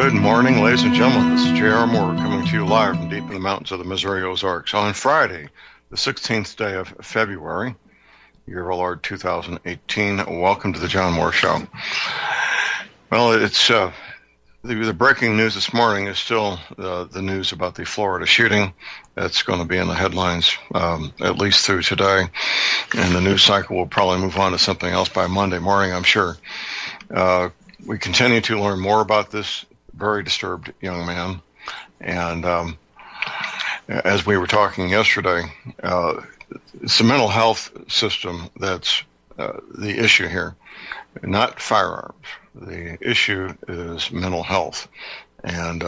Good morning, ladies and gentlemen. This is J.R. Moore coming to you live from deep in the mountains of the Missouri Ozarks on Friday, the 16th day of February, year of our Lord 2018. Welcome to the John Moore Show. Well, it's the breaking news this morning is still the news about the Florida shooting. That's going to be in the headlines at least through today, and the news cycle will probably move on to something else by Monday morning, I'm sure. We continue to learn more about this very disturbed young man, and as we were talking yesterday, it's the mental health system that's the issue here, not firearms. The issue is mental health, and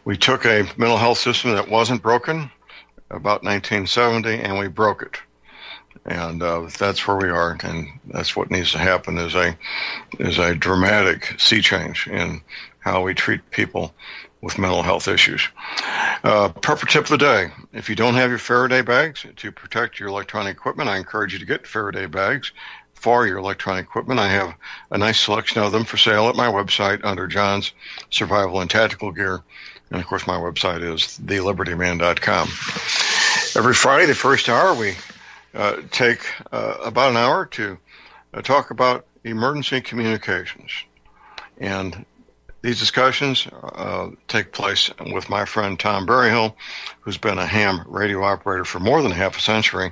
we took a mental health system that wasn't broken about 1970, and we broke it. And that's where we are, and that's what needs to happen is a dramatic sea change in how we treat people with mental health issues. Prepper tip of the day: if you don't have your Faraday bags to protect your electronic equipment, I encourage you to get Faraday bags for your electronic equipment. I have a nice selection of them for sale at my website under John's Survival and Tactical Gear. And of course, my website is thelibertyman.com. Every Friday, the first hour, we take about an hour to talk about emergency communications. And these discussions take place with my friend Tom Berryhill, who's been a ham radio operator for more than half a century,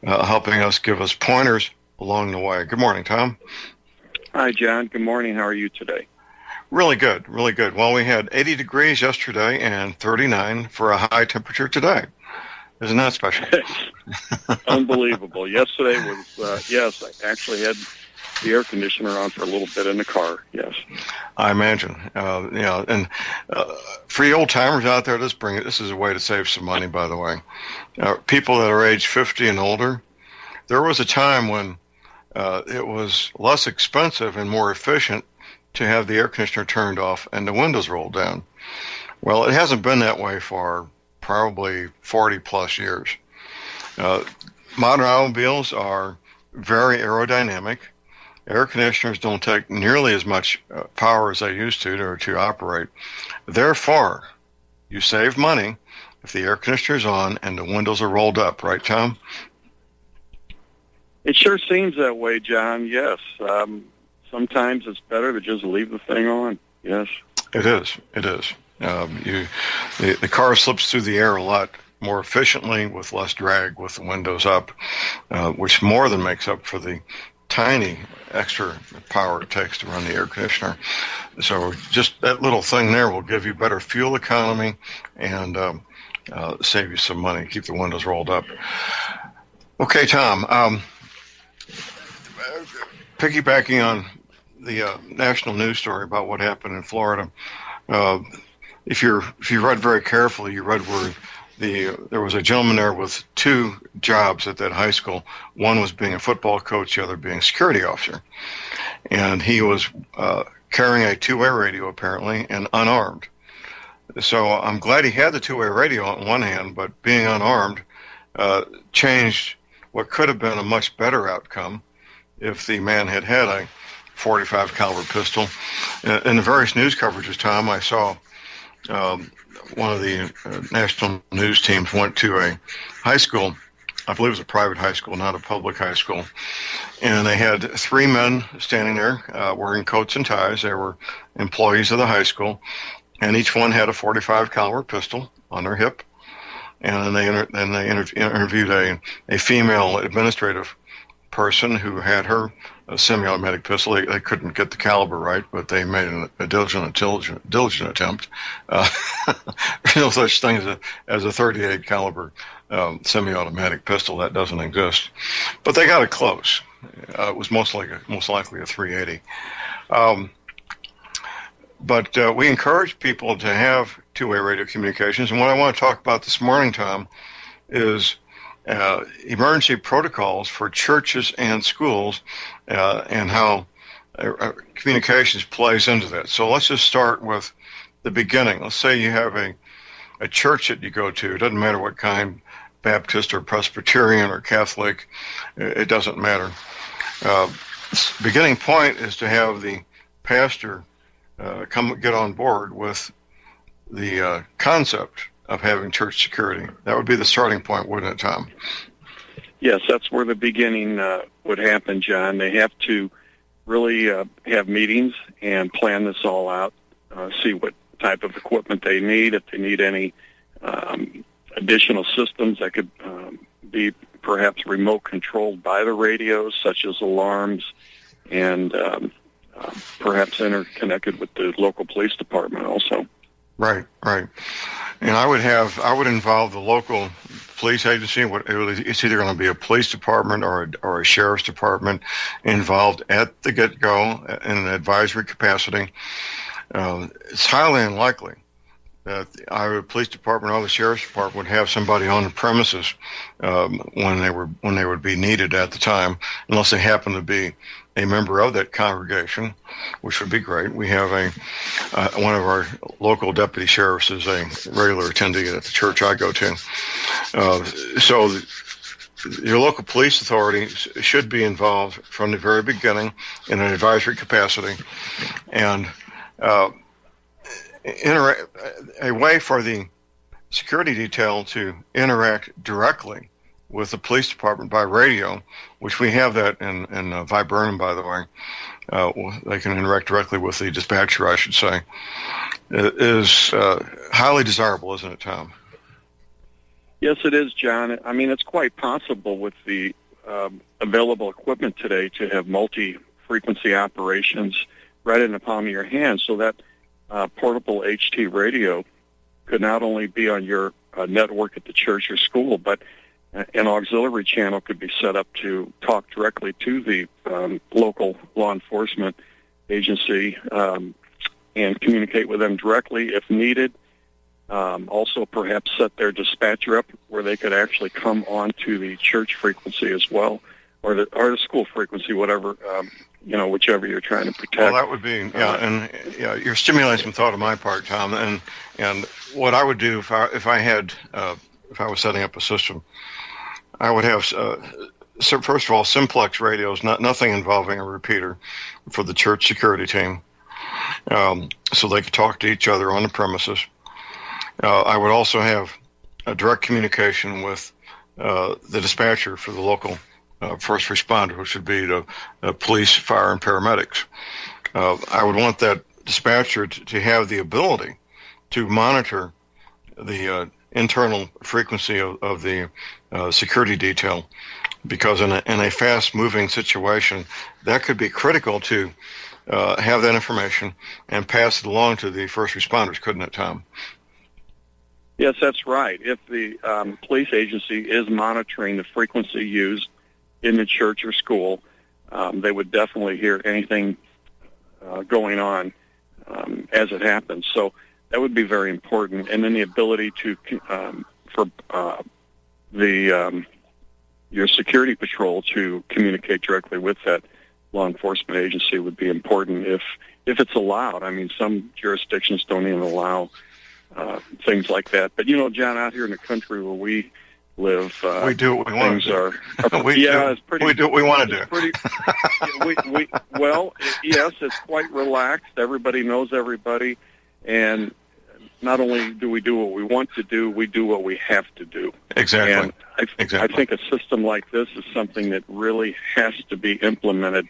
helping us give us pointers along the way. Good morning, Tom. Hi, John. Good morning. How are you today? Really good, really good. Well, we had 80 degrees yesterday and 39 for a high temperature today. Isn't that special? Unbelievable. Yesterday was, yes, I actually had the air conditioner on for a little bit in the car, yes. I imagine. And for you old timers out there, this is a way to save some money, by the way. People that are age 50 and older, there was a time when it was less expensive and more efficient to have the air conditioner turned off and the windows rolled down. Well, it hasn't been that way for probably 40 plus years. Modern automobiles are very aerodynamic. Air conditioners don't take nearly as much power as they used to operate. Therefore, you save money if the air conditioner is on and the windows are rolled up, right, Tom? It sure seems that way, John, yes. Sometimes it's better to just leave the thing on, yes. It is. The car slips through the air a lot more efficiently with less drag with the windows up, which more than makes up for the tiny extra power it takes to run the air conditioner. So just that little thing there will give you better fuel economy and save you some money, keep the windows rolled up. Okay, Tom, piggybacking on the national news story about what happened in Florida, if you read very carefully, you read where there was a gentleman there with two jobs at that high school. One was being a football coach, the other being a security officer. And he was carrying a two-way radio, apparently, and unarmed. So I'm glad he had the two-way radio on one hand, but being unarmed changed what could have been a much better outcome if the man had had a .45 caliber pistol. In the various news coverages, Tom, I saw one of the national news teams went to a high school. I believe it was a private high school, not a public high school. And they had three men standing there wearing coats and ties. They were employees of the high school. And each one had a .45 caliber pistol on their hip. And then they interviewed a female administrative person who had her semi-automatic pistol. They couldn't get the caliber right, but they made a diligent attempt. There's no such thing as a 38 caliber semi-automatic pistol. That doesn't exist. But they got it close. It was most likely a 380. But we encourage people to have two-way radio communications. And what I want to talk about this morning, Tom, is emergency protocols for churches and schools and how communications plays into that. So let's just start with the beginning. Let's say you have a church that you go to. It doesn't matter what kind, Baptist or Presbyterian or Catholic. It doesn't matter. Beginning point is to have the pastor get on board with the concept of having church security. That would be the starting point, wouldn't it, Tom? Yes, that's where the beginning would happen, John. They have to really have meetings and plan this all out, see what type of equipment they need, if they need any additional systems that could be perhaps remote controlled by the radios, such as alarms, and perhaps interconnected with the local police department also. Right. And I would involve the local police agency. It's either going to be a police department or a sheriff's department involved at the get-go in an advisory capacity. It's highly unlikely that either the police department or the sheriff's department would have somebody on the premises when they would be needed at the time, unless they happen to be a member of that congregation, which would be great. We have one of our local deputy sheriffs is a regular attendee at the church I go to. So your local police authority should be involved from the very beginning in an advisory capacity, and a way for the security detail to interact directly with the police department by radio, which we have that in Viburnum, by the way. They can interact directly with the dispatcher, I should say. It is highly desirable, isn't it, Tom? Yes, it is, John. I mean, it's quite possible with the available equipment today to have multi-frequency operations right in the palm of your hand, so that portable HT radio could not only be on your network at the church or school, but an auxiliary channel could be set up to talk directly to the local law enforcement agency and communicate with them directly if needed. Also, perhaps set their dispatcher up where they could actually come onto the church frequency as well, or the school frequency, whatever, whichever you're trying to protect. Well, that would be, you're stimulating some thought on my part, Tom. And what I would do if I was setting up a system, I would have, first of all, simplex radios, nothing involving a repeater for the church security team, so they could talk to each other on the premises. I would also have a direct communication with the dispatcher for the local first responder, which would be the police, fire, and paramedics. I would want that dispatcher to have the ability to monitor the internal frequency of the security detail, because in a fast-moving situation, that could be critical to have that information and pass it along to the first responders, couldn't it, Tom? Yes, that's right. If the police agency is monitoring the frequency used in the church or school, they would definitely hear anything going on as it happens. So that would be very important. And then the ability to for your security patrol to communicate directly with that law enforcement agency would be important if it's allowed. I mean, some jurisdictions don't even allow things like that. But John, out here in the country where we live, we do what we want to do. It's pretty. We do what we want to do. Yes, it's quite relaxed. Everybody knows everybody, and not only do we do what we want to do, we do what we have to do. Exactly. And I think a system like this is something that really has to be implemented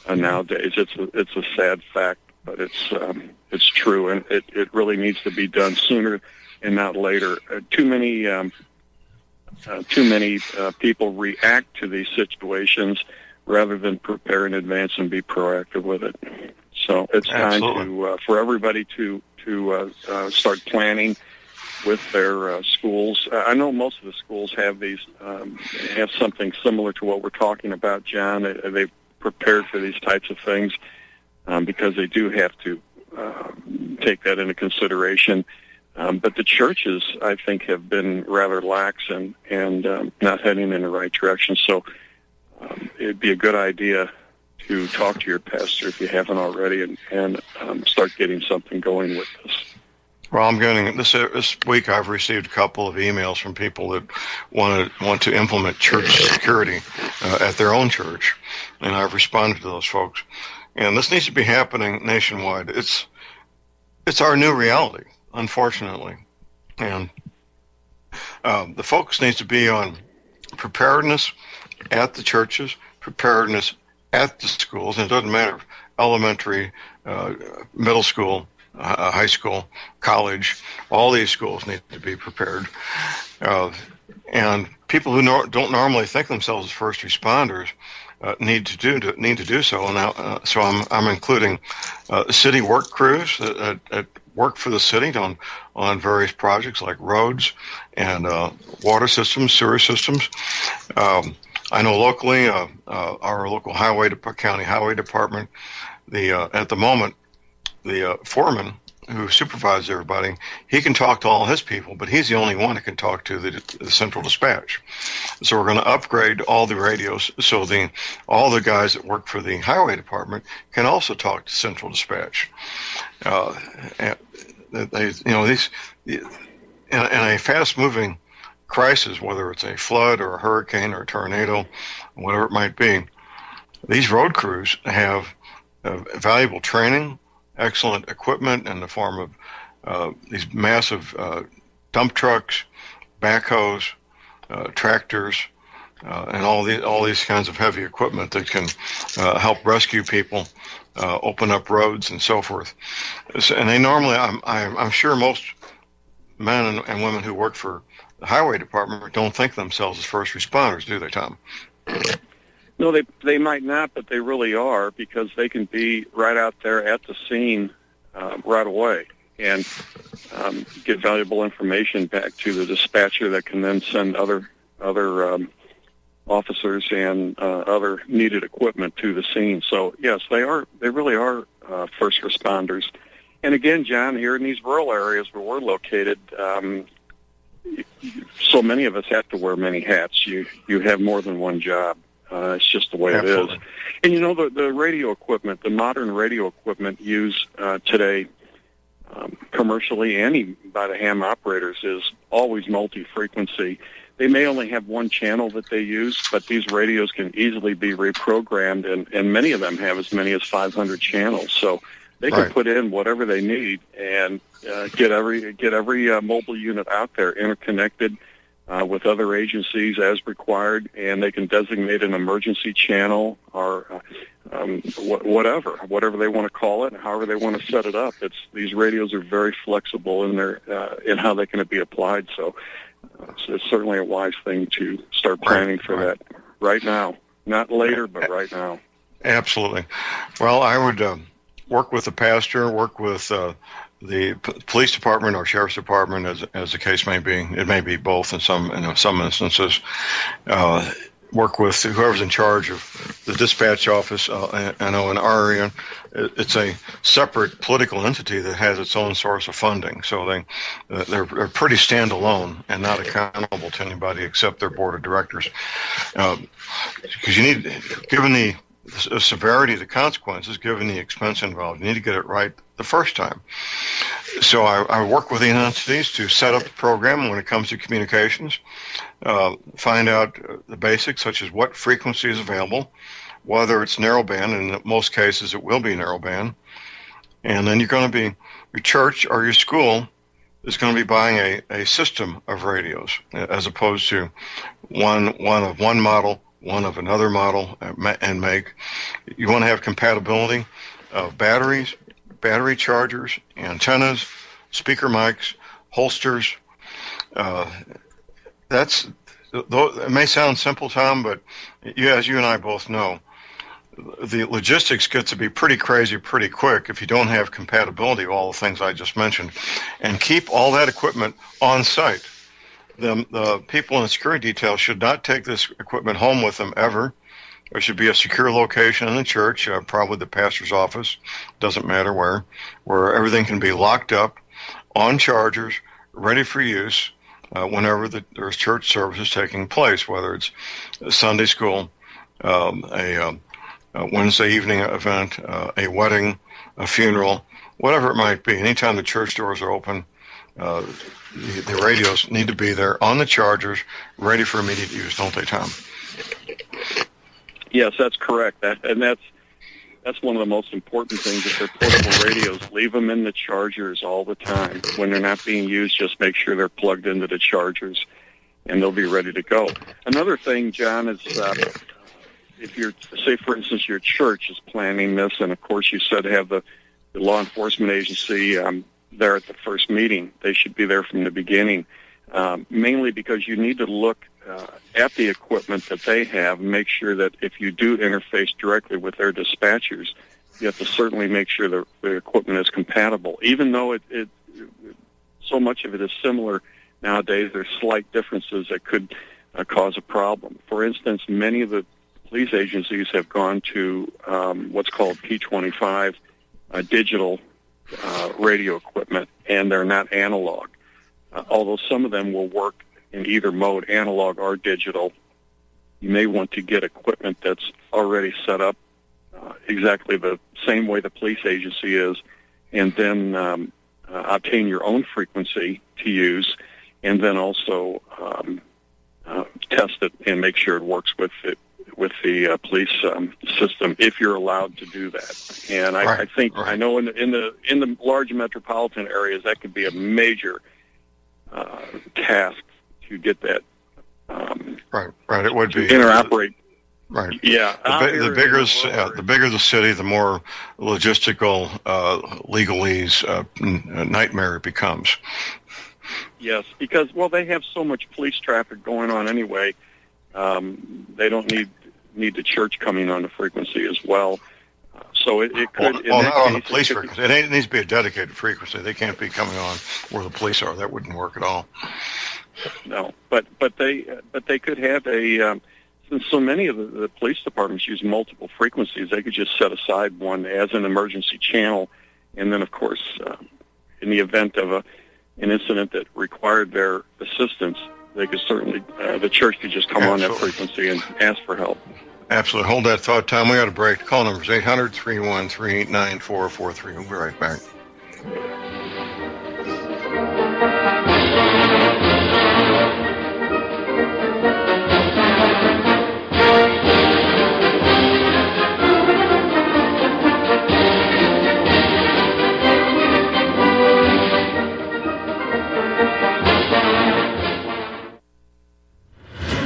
nowadays. It's a sad fact, but it's true, and it really needs to be done sooner and not later. Too many people react to these situations rather than prepare in advance and be proactive with it. So it's time for everybody to start planning with their schools. I know most of the schools have these have something similar to what we're talking about, John. They've prepared for these types of things because they do have to take that into consideration. But the churches, I think, have been rather lax and not heading in the right direction. So it'd be a good idea to talk to your pastor if you haven't already and start getting something going with this. Well, I'm getting this week. I've received a couple of emails from people that want to implement church security at their own church, and I've responded to those folks. And this needs to be happening nationwide. it's our new reality, unfortunately. And the focus needs to be on preparedness at the churches, preparedness at the schools, and it doesn't matter if elementary, middle school, high school, college, all these schools need to be prepared. And people who don't normally think themselves as first responders need to do so. And now, so I'm including city work crews that work for the city on various projects like roads and water systems, sewer systems. I know locally, our local county highway department, at the moment, the foreman who supervises everybody, he can talk to all his people, but he's the only one who can talk to the central dispatch. So we're going to upgrade all the radios so all the guys that work for the highway department can also talk to central dispatch. In a fast-moving crisis, whether it's a flood or a hurricane or a tornado, whatever it might be, these road crews have valuable training, excellent equipment in the form of these massive dump trucks, backhoes, tractors, and all these kinds of heavy equipment that can help rescue people, open up roads, and so forth. And they normally, I'm sure most men and women who work for the highway department don't think themselves as first responders, do they, Tom? No, they might not, but they really are, because they can be right out there at the scene right away and get valuable information back to the dispatcher that can then send other officers and other needed equipment to the scene. So yes, they really are first responders. And again, John, here in these rural areas where we're located, so many of us have to wear many hats. You have more than one job. It's just the way Absolutely. It is. And you know, the radio equipment, the modern radio equipment used today commercially and even by the ham operators is always multi-frequency. They may only have one channel that they use, but these radios can easily be reprogrammed, and many of them have as many as 500 channels. So they can put in whatever they need and get every mobile unit out there interconnected with other agencies as required, and they can designate an emergency channel or whatever they want to call it, and however they want to set it up. These radios are very flexible in how they can be applied. So it's certainly a wise thing to start planning for that right now, not later, but right now. Absolutely. Well, I would work with the pastor, work with the police department or sheriff's department, as the case may be. It may be both in some instances. Work with whoever's in charge of the dispatch office. I know in our area, it's a separate political entity that has its own source of funding. So they're pretty standalone and not accountable to anybody except their board of directors. Because you need, given the severity of the consequences, given the expense involved, you need to get it right the first time. So I work with the entities to set up the program when it comes to communications, find out the basics, such as what frequency is available, whether it's narrowband, and in most cases it will be narrowband. And then your church or your school is going to be buying a system of radios, as opposed to one of one model, one of another model and make. You want to have compatibility of batteries, battery chargers, antennas, speaker mics, holsters. It may sound simple, Tom, but as you and I both know, the logistics get to be pretty crazy pretty quick if you don't have compatibility of all the things I just mentioned. And keep all that equipment on site. The people in the security detail should not take this equipment home with them ever. There should be a secure location in the church, probably the pastor's office, doesn't matter where everything can be locked up on chargers, ready for use whenever there's church services taking place, whether it's a Sunday school, a Wednesday evening event, a wedding, a funeral, whatever it might be. Anytime the church doors are open, the radios need to be there on the chargers, ready for immediate use, don't they, Tom? Yes, that's correct. And that's That's one of the most important things. If they're portable radios, leave them in the chargers all the time. When they're not being used, just make sure they're plugged into the chargers, and they'll be ready to go. Another thing, John, is if you're, say, for instance, your church is planning this, and of course you said have the law enforcement agency there at the first meeting. They should be there from the beginning, mainly because you need to look at the equipment that they have and make sure that if you do interface directly with their dispatchers, you have to certainly make sure the equipment is compatible. Even though it so much of it is similar nowadays, there's slight differences that could cause a problem. For instance, many of the police agencies have gone to what's called P25 digital radio equipment, and they're not analog. Although some of them will work in either mode, analog or digital. You may want to get equipment that's already set up exactly the same way the police agency is, and then obtain your own frequency to use, and then also test it and make sure it works with the police system, if you're allowed to do that. And I think I know in the large metropolitan areas that could be a major task to get that. Right. It would be interoperate. Right. Yeah. The bigger the city, the more logistical legalese nightmare it becomes. Yes, because they have so much police traffic going on anyway. They don't need the church coming on the frequency as well. So it could. Not on the police frequency. It needs to be a dedicated frequency. They can't be coming on where the police are. That wouldn't work at all. No, but they could have a. Since so many of the police departments use multiple frequencies, they could just set aside one as an emergency channel, and then of course, in the event of an incident that required their assistance, they could certainly the church could just come on that frequency and ask for help. Absolutely. Hold that thought, Tom. We got a break. Call numbers 800-313-9443. We'll be right back.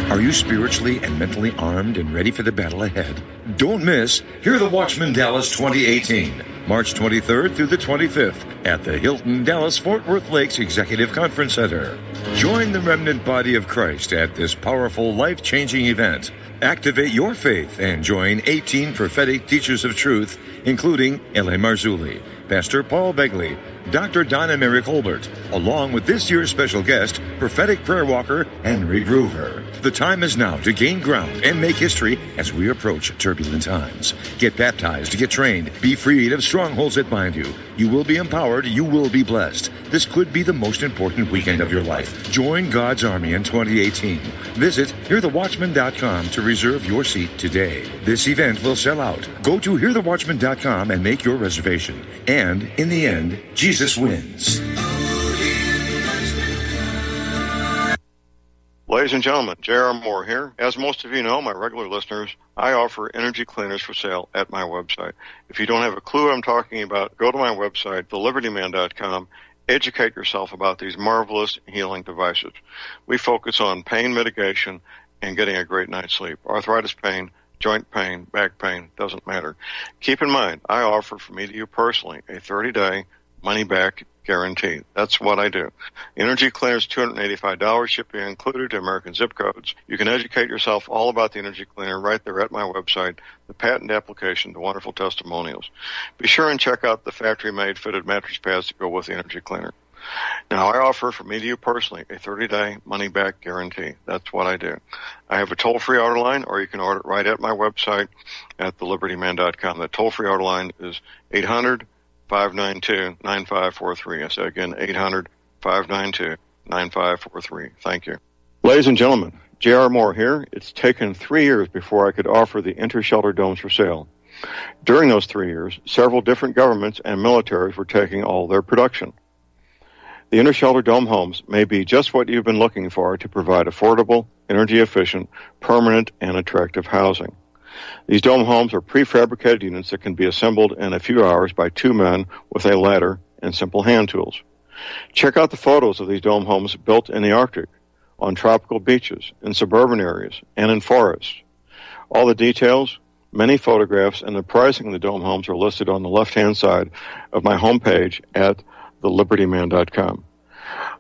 Are you spiritually and mentally armed and ready for the battle ahead? Don't miss Hear the Watchman Dallas 2018, March 23rd through the 25th at the Hilton Dallas Fort Worth Lakes Executive Conference Center. Join the remnant body of Christ at this powerful, life-changing event. Activate your faith and join 18 prophetic teachers of truth, including L.A. Marzulli, Pastor Paul Begley, Dr. Donna Mary Colbert, along with this year's special guest, prophetic prayer walker Henry Groover. The time is now to gain ground and make history as we approach turbulent times. Get baptized, get trained, be freed of strongholds that bind you. You will be empowered, you will be blessed. This could be the most important weekend of your life. Join God's Army in 2018. Visit hearthewatchman.com to reserve your seat today. This event will sell out. Go to hearthewatchman.com and make your reservation. And in the end, Jesus wins. Ladies and gentlemen, J.R. Moore here. As most of you know, my regular listeners, I offer energy cleaners for sale at my website. If you don't have a clue what I'm talking about, go to my website, thelibertyman.com. Educate yourself about these marvelous healing devices. We focus on pain mitigation and getting a great night's sleep. Arthritis pain, joint pain, back pain, doesn't matter. Keep in mind, I offer from me to you personally a 30-day money-back guarantee. That's what I do. Energy cleaners, $285, shipping included to American zip codes. You can educate yourself all about the energy cleaner right there at my website, the patent application, the wonderful testimonials. Be sure and check out the factory-made fitted mattress pads that go with the energy cleaner. Now, I offer from me to you personally a 30-day money-back guarantee. That's what I do. I have a toll-free order line, or you can order it right at my website at thelibertyman.com. That toll-free order line is 800-592-9543. I say again, 800-592-9543. Thank you. Ladies and gentlemen, J.R. Moore here. It's taken 3 years before I could offer the inter-shelter domes for sale. During those 3 years, several different governments and militaries were taking all their production. The inter-shelter dome homes may be just what you've been looking for to provide affordable, energy-efficient, permanent, and attractive housing. These dome homes are prefabricated units that can be assembled in a few hours by two men with a ladder and simple hand tools. Check out the photos of these dome homes built in the Arctic, on tropical beaches, in suburban areas, and in forests. All the details, many photographs, and the pricing of the dome homes are listed on the left-hand side of my homepage at thelibertyman.com.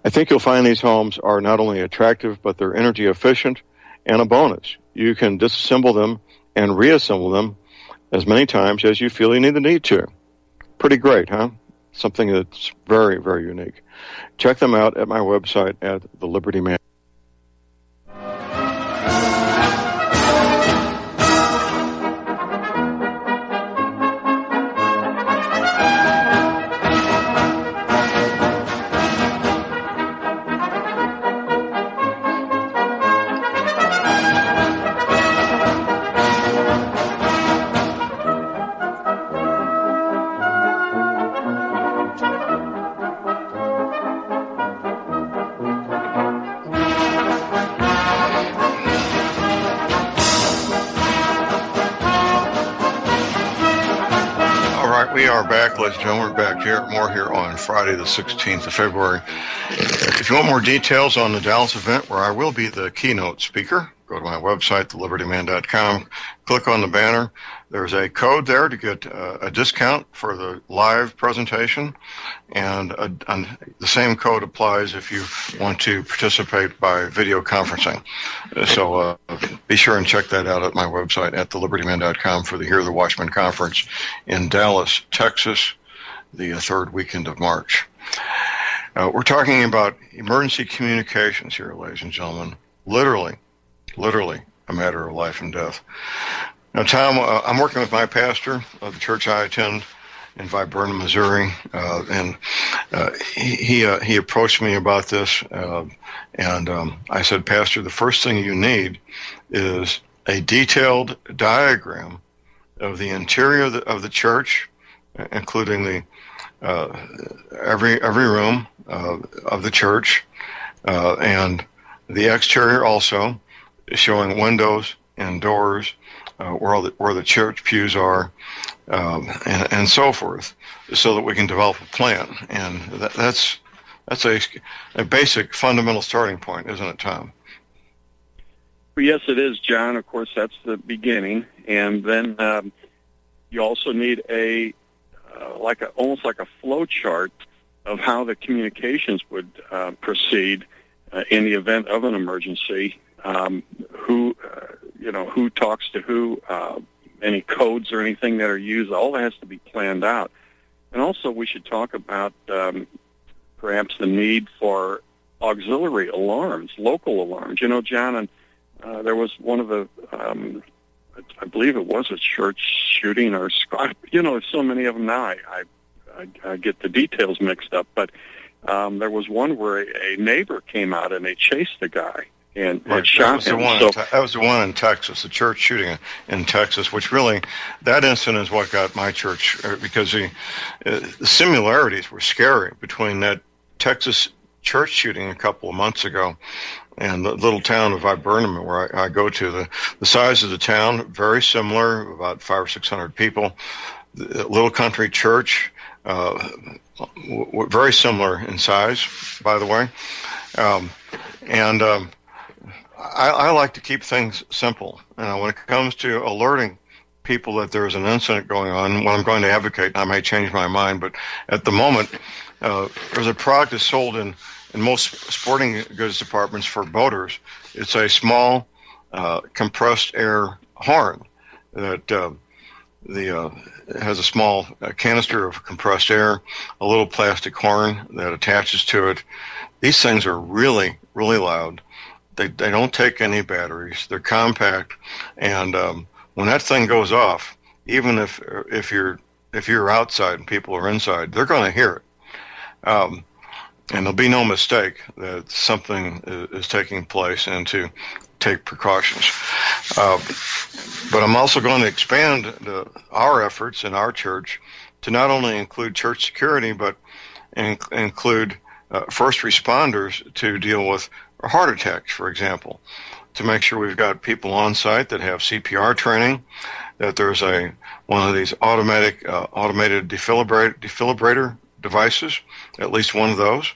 I think you'll find these homes are not only attractive, but they're energy efficient, and a bonus. You can disassemble them and reassemble them as many times as you feel you need to. Pretty great, huh? Something that's very, very unique. Check them out at my website at The Liberty Man. We are back, ladies and gentlemen. We're back here, more here on Friday, the 16th of February. If you want more details on the Dallas event, where I will be the keynote speaker, go to my website, thelibertyman.com, click on the banner. There's a code there to get a discount for the live presentation, and the same code applies if you want to participate by video conferencing. So be sure and check that out at my website at thelibertyman.com for the Hear the Watchman Conference in Dallas, Texas, the third weekend of March. We're talking about emergency communications here, ladies and gentlemen. Literally a matter of life and death. Now, Tom, I'm working with my pastor of the church I attend in Viburnum, Missouri, and he approached me about this, and I said, Pastor, the first thing you need is a detailed diagram of the interior of the church, including the every room of the church, and the exterior also, showing windows and doors, where the church pews are, and so forth, so that we can develop a plan. And that's a basic fundamental starting point, isn't it, Tom? Well, yes, it is, John. Of course, that's the beginning, and then you also need almost like a flow chart of how the communications would proceed in the event of an emergency. Who talks to who, any codes or anything that are used, all that has to be planned out. And also we should talk about perhaps the need for auxiliary alarms, local alarms. You know, John, and there was one of the, I believe it was a church shooting or, there's so many of them now, I get the details mixed up, but there was one where a neighbor came out and they chased the guy and shot him. That was the one in Texas, the church shooting in Texas, which really, that incident is what got my church, because the similarities were scary between that Texas church shooting a couple of months ago and the little town of Viburnum, where I go to. The size of the town, very similar, about 500 or 600 people. The little country church, very similar in size, by the way. I like to keep things simple. When it comes to alerting people that there's an incident going on, what I'm going to advocate, I may change my mind, but at the moment, there's a product that's sold in most sporting goods departments for boaters. It's a small compressed air horn that has a small canister of compressed air, a little plastic horn that attaches to it. These things are really, really loud. They don't take any batteries. They're compact, and when that thing goes off, even if you're outside and people are inside, they're going to hear it, and there'll be no mistake that something is taking place, and to take precautions. But I'm also going to expand our efforts in our church to not only include church security, but include first responders to deal with heart attacks, for example. to make sure we've got people on site that have CPR training, that there's one of these automated defibrillator devices, at least one of those,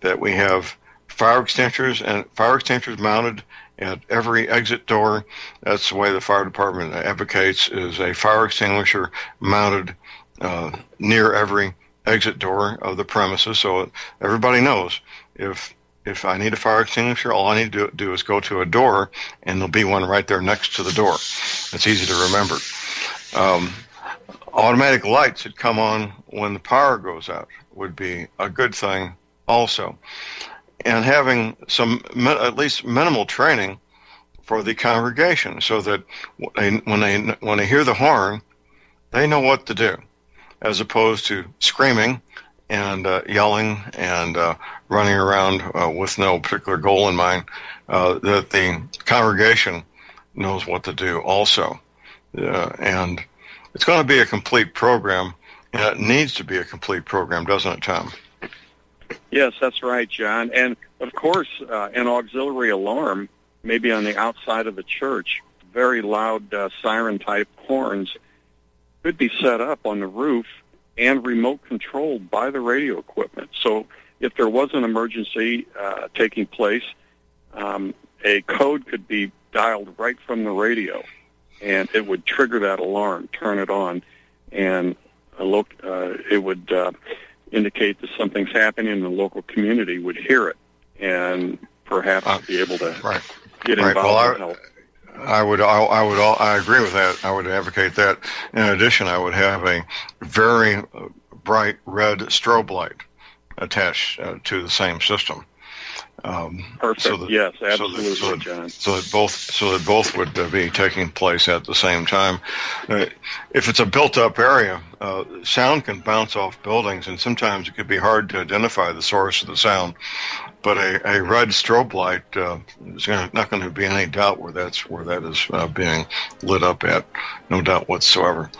that we have fire extinguishers mounted at every exit door. That's the way the fire department advocates, is a fire extinguisher mounted near every exit door of the premises, so everybody knows if I need a fire extinguisher, all I need to do is go to a door, and there'll be one right there next to the door. It's easy to remember. Automatic lights that come on when the power goes out would be a good thing also. And having some, at least minimal training for the congregation, so that when they hear the horn, they know what to do, as opposed to screaming and yelling and running around with no particular goal in mind, that the congregation knows what to do also. And it's going to be a complete program, and it needs to be a complete program, doesn't it, Tom? Yes, that's right, John. And, of course, an auxiliary alarm, maybe on the outside of the church, very loud siren-type horns, could be set up on the roof and remote controlled by the radio equipment. So if there was an emergency taking place, a code could be dialed right from the radio, and it would trigger that alarm, turn it on, and it would indicate that something's happening, and the local community would hear it and perhaps be able to get involved and help. I agree with that. I would advocate that. In addition, I would have a very bright red strobe light attached to the same system. Perfect. Yes, absolutely, John. So that both would be taking place at the same time. If it's a built-up area, sound can bounce off buildings, and sometimes it could be hard to identify the source of the sound. But a red strobe light is not going to be any doubt where that is being lit up at. No doubt whatsoever.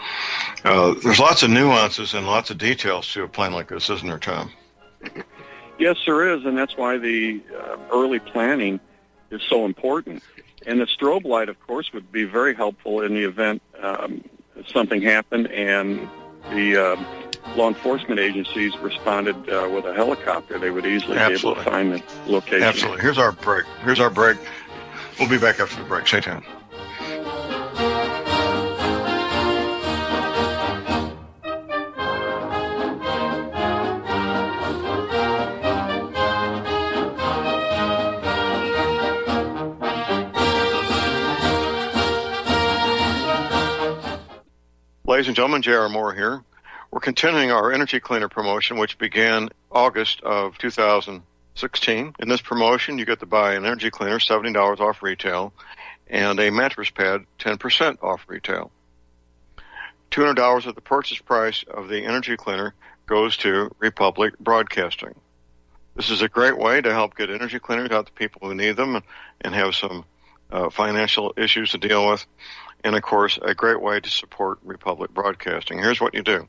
There's lots of nuances and lots of details to a plan like this, isn't there, Tom? Yes, there is, and that's why the early planning is so important. And the strobe light, of course, would be very helpful in the event something happened and the law enforcement agencies responded with a helicopter. They would easily be able to find the location. Absolutely. Here's our break. We'll be back after the break. Stay tuned. Ladies and gentlemen, J.R. Moore here. We're continuing our energy cleaner promotion, which began August of 2016. In this promotion, you get to buy an energy cleaner, $70 off retail, and a mattress pad, 10% off retail. $200 of the purchase price of the energy cleaner goes to Republic Broadcasting. This is a great way to help get energy cleaners out to people who need them and have some financial issues to deal with. And, of course, a great way to support Republic Broadcasting. Here's what you do.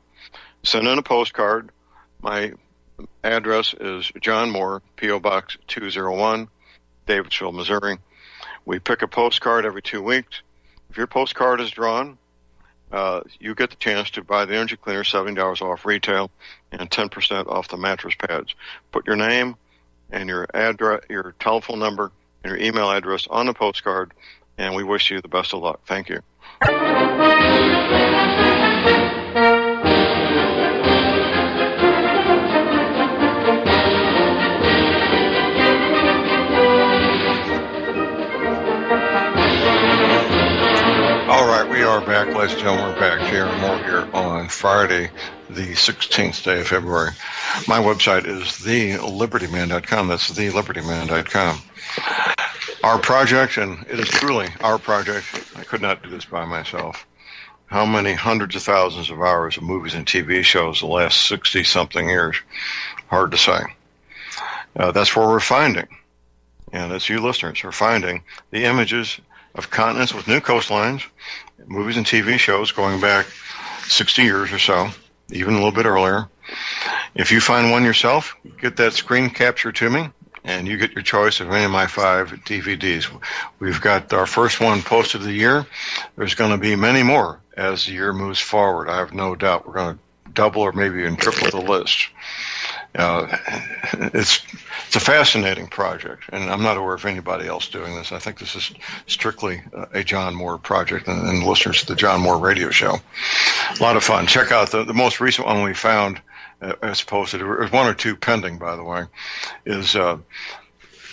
Send in a postcard. My address is John Moore, P.O. Box 201, Davidsville, Missouri. We pick a postcard every 2 weeks. If your postcard is drawn, you get the chance to buy the energy cleaner, $70 off retail, and 10% off the mattress pads. Put your name and your address, your telephone number, and your email address on the postcard, and we wish you the best of luck. Thank you. All right, we are back, ladies and gentlemen. We're back here, more here on Friday, the 16th day of February. My website is thelibertyman.com. That's thelibertyman.com. Our project, and it is truly our project, I could not do this by myself. How many hundreds of thousands of hours of movies and TV shows the last 60-something years? Hard to say. That's where we're finding, and it's you listeners are finding, the images of continents with new coastlines, movies and TV shows going back 60 years or so, even a little bit earlier. If you find one yourself, get that screen capture to me and you get your choice of any of my 5 DVDs. We've got our first one posted of the year. There's going to be many more as the year moves forward. I have no doubt we're going to double or maybe even triple the list. It's a fascinating project, and I'm not aware of anybody else doing this. I think this is strictly a John Moore project and listeners to the John Moore radio show. A lot of fun. Check out the most recent one we found as posted. There's 1 or 2 pending, by the way, is the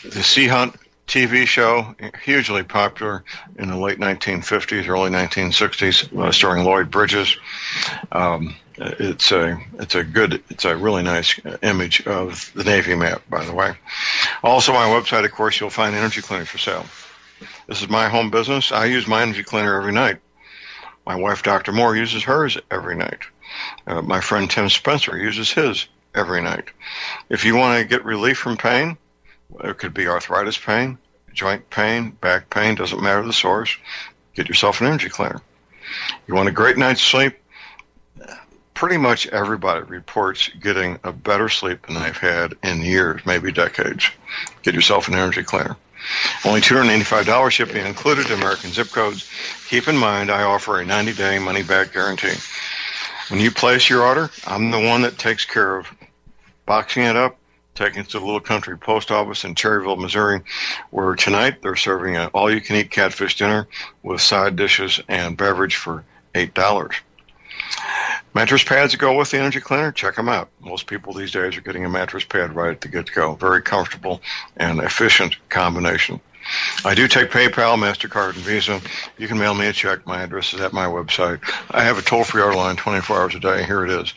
Sea Hunt TV show, hugely popular in the late 1950s, early 1960s, starring Lloyd Bridges. It's a really nice image of the Navy map, by the way. Also, my website, of course, you'll find energy cleaners for sale. This is my home business. I use my energy cleaner every night. My wife, Dr. Moore, uses hers every night. My friend Tim Spencer uses his every night. If you want to get relief from pain, it could be arthritis pain, joint pain, back pain, doesn't matter the source, get yourself an energy cleaner. You want a great night's sleep? Pretty much everybody reports getting a better sleep than they've had in years, maybe decades. Get yourself an energy cleaner. Only $285 shipping included, American zip codes. Keep in mind, I offer a 90-day money-back guarantee. When you place your order, I'm the one that takes care of boxing it up, taking it to the little country post office in Cherryville, Missouri, where tonight they're serving an all-you-can-eat catfish dinner with side dishes and beverage for $8. Mattress pads that go with the energy cleaner, check them out. Most people these days are getting a mattress pad right at the get-go. Very comfortable and efficient combination. I do take PayPal, MasterCard, and Visa. You can mail me a check. My address is at my website. I have a toll-free order line 24 hours a day. Here it is,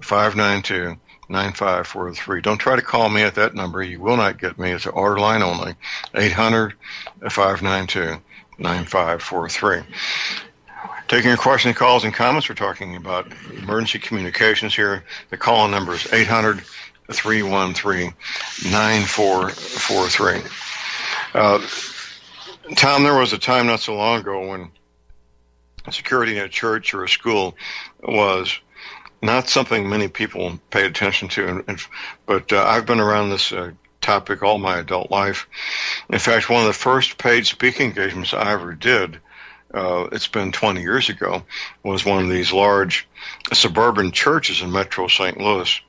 800-592-9543. Don't try to call me at that number. You will not get me. It's an order line only, 800-592-9543. Taking your questions, calls, and comments. We're talking about emergency communications here. The call-in number is 800-313-9443. Tom, there was a time not so long ago when security in a church or a school was not something many people paid attention to, but I've been around this topic all my adult life. In fact, one of the first paid speaking engagements I ever did, it's been 20 years ago, was one of these large suburban churches in Metro St. Louis,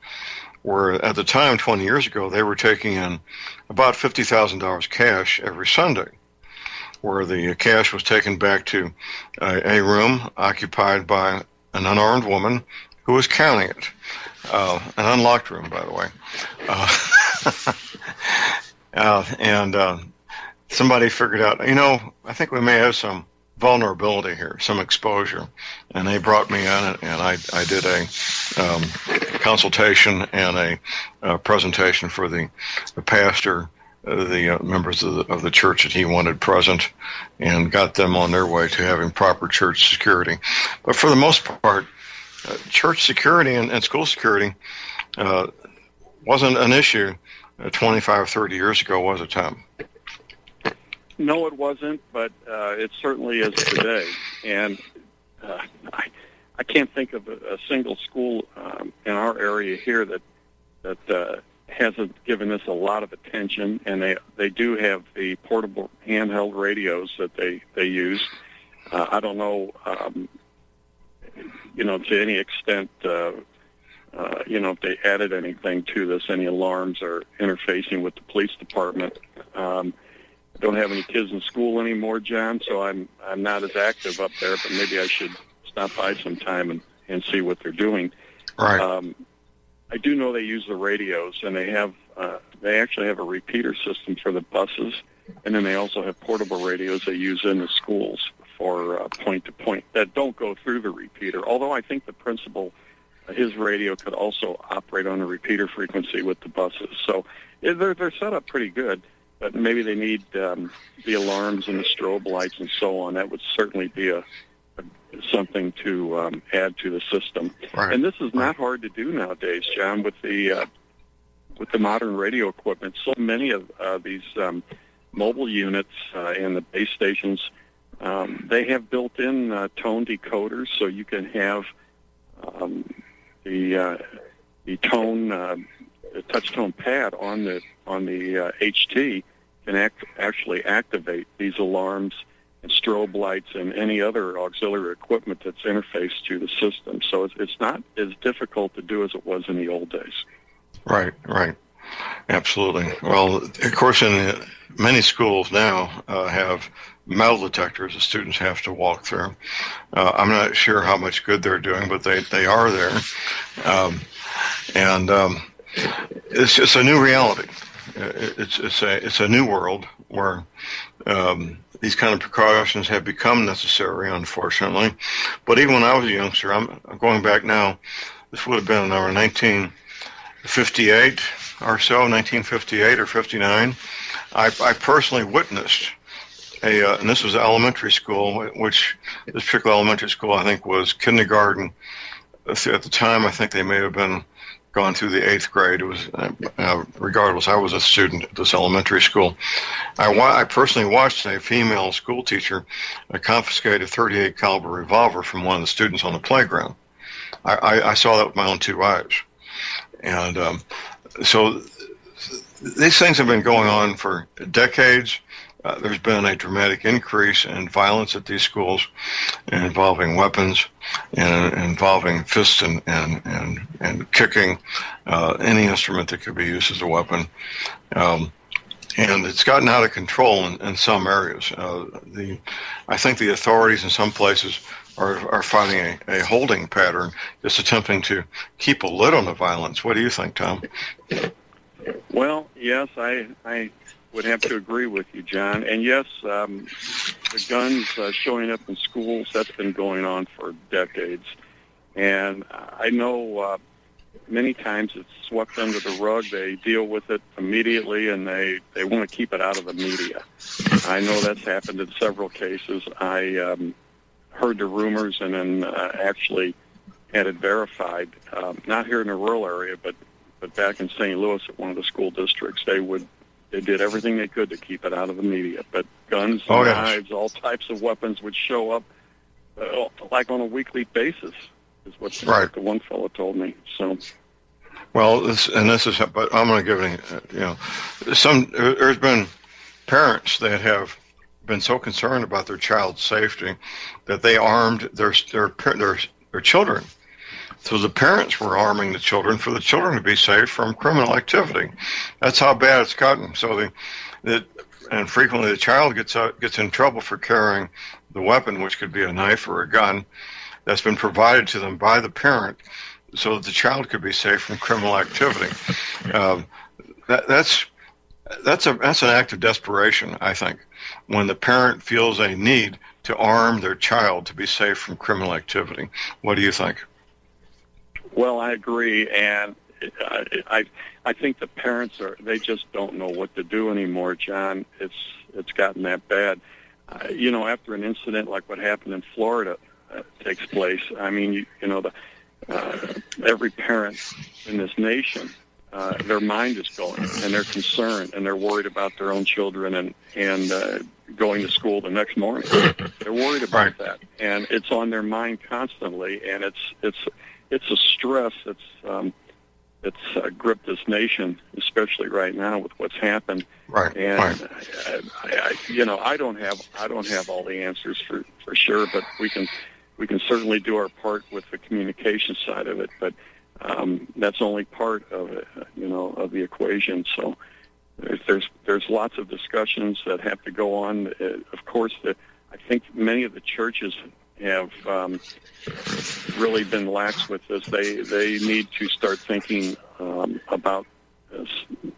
where at the time, 20 years ago, they were taking in about $50,000 cash every Sunday, where the cash was taken back to a room occupied by an unarmed woman who was counting it. An unlocked room, by the way. And somebody figured out, I think we may have some vulnerability here, some exposure, and they brought me in, and I did a consultation and a presentation for the pastor, the members of the church that he wanted present, and got them on their way to having proper church security. But for the most part, church security and school security wasn't an issue 25, 30 years ago, was it, Tom? No, it wasn't, but it certainly is today. And I can't think of a single school in our area here that hasn't given this a lot of attention. And they do have the portable handheld radios that they use. I don't know, to any extent, if they added anything to this, any alarms or interfacing with the police department. Don't have any kids in school anymore, John, so I'm not as active up there, but maybe I should stop by sometime and see what they're doing. Right. I do know they use the radios, and they actually have a repeater system for the buses, and then they also have portable radios they use in the schools for point-to-point that don't go through the repeater, although I think the principal, his radio could also operate on a repeater frequency with the buses. So they're set up pretty good. But maybe they need the alarms and the strobe lights and so on. That would certainly be something to add to the system. Right. And this is not hard to do nowadays, John, with the modern radio equipment. So many of these mobile units and the base stations, they have built-in tone decoders, so you can have the tone touch-tone pad on the HT can actually activate these alarms and strobe lights and any other auxiliary equipment that's interfaced to the system. So it's not as difficult to do as it was in the old days. Right. Absolutely. Well, of course, in many schools now have metal detectors the students have to walk through. I'm not sure how much good they're doing, but they are there. It's just a new reality. It's a new world where these kind of precautions have become necessary, unfortunately. But even when I was a youngster, I'm going back now, this would have been around 1958 or so, 1958 or 59. I personally witnessed and this was elementary school, which this particular elementary school I think was kindergarten. At the time, I think they may have been gone through the 8th grade. It was, regardless, I was a student at this elementary school. I personally watched a female school teacher confiscate a .38 caliber revolver from one of the students on the playground. I saw that with my own two eyes. And so these things have been going on for decades. There's been a dramatic increase in violence at these schools involving weapons and involving fists and kicking, any instrument that could be used as a weapon. And it's gotten out of control in some areas. I think the authorities in some places are fighting a holding pattern, just attempting to keep a lid on the violence. What do you think, Tom? Well, yes, I would have to agree with you, John. And yes, the guns showing up in schools, that's been going on for decades. And I know many times it's swept under the rug. They deal with it immediately, and they want to keep it out of the media. I know that's happened in several cases. I heard the rumors and then actually had it verified, not here in the rural area, but back in St. Louis at one of the school districts. They did everything they could to keep it out of the media. But guns, knives, all types of weapons would show up like on a weekly basis, is what the one fellow told me. So, well, but I'm going to give it. There's been parents that have been so concerned about their child's safety that they armed their children. So the parents were arming the children for the children to be safe from criminal activity. That's how bad it's gotten. So and frequently the child gets in trouble for carrying the weapon, which could be a knife or a gun, that's been provided to them by the parent, so that the child could be safe from criminal activity. That's an act of desperation, I think, when the parent feels a need to arm their child to be safe from criminal activity. What do you think? Well, I agree, and I think the parents they just don't know what to do anymore, John. It's gotten that bad. After an incident like what happened in Florida takes place, I mean, every parent in this nation, their mind is going, and they're concerned, and they're worried about their own children and going to school the next morning. They're worried about that, and it's on their mind constantly, and it's a stress that's gripped this nation, especially right now with what's happened. Right. And I don't have all the answers for sure, but we can certainly do our part with the communication side of it. But that's only part of it, of the equation. So there's lots of discussions that have to go on. Of course, I think many of the churches have really been lax with this. They need to start thinking about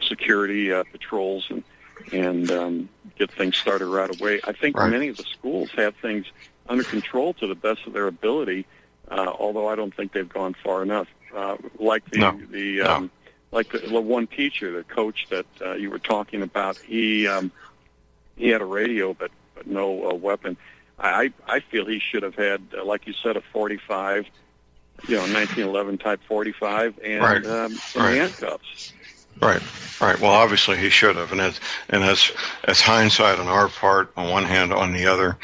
security patrols and get things started right away. I think many of the schools have things under control to the best of their ability, although I don't think they've gone far enough. Like the one teacher, the coach that you were talking about, he had a radio but no weapon. I feel he should have had, like you said, a 45, 1911 type 45, and some handcuffs. Right. Well, obviously he should have, and as hindsight on our part, on one hand, on the other,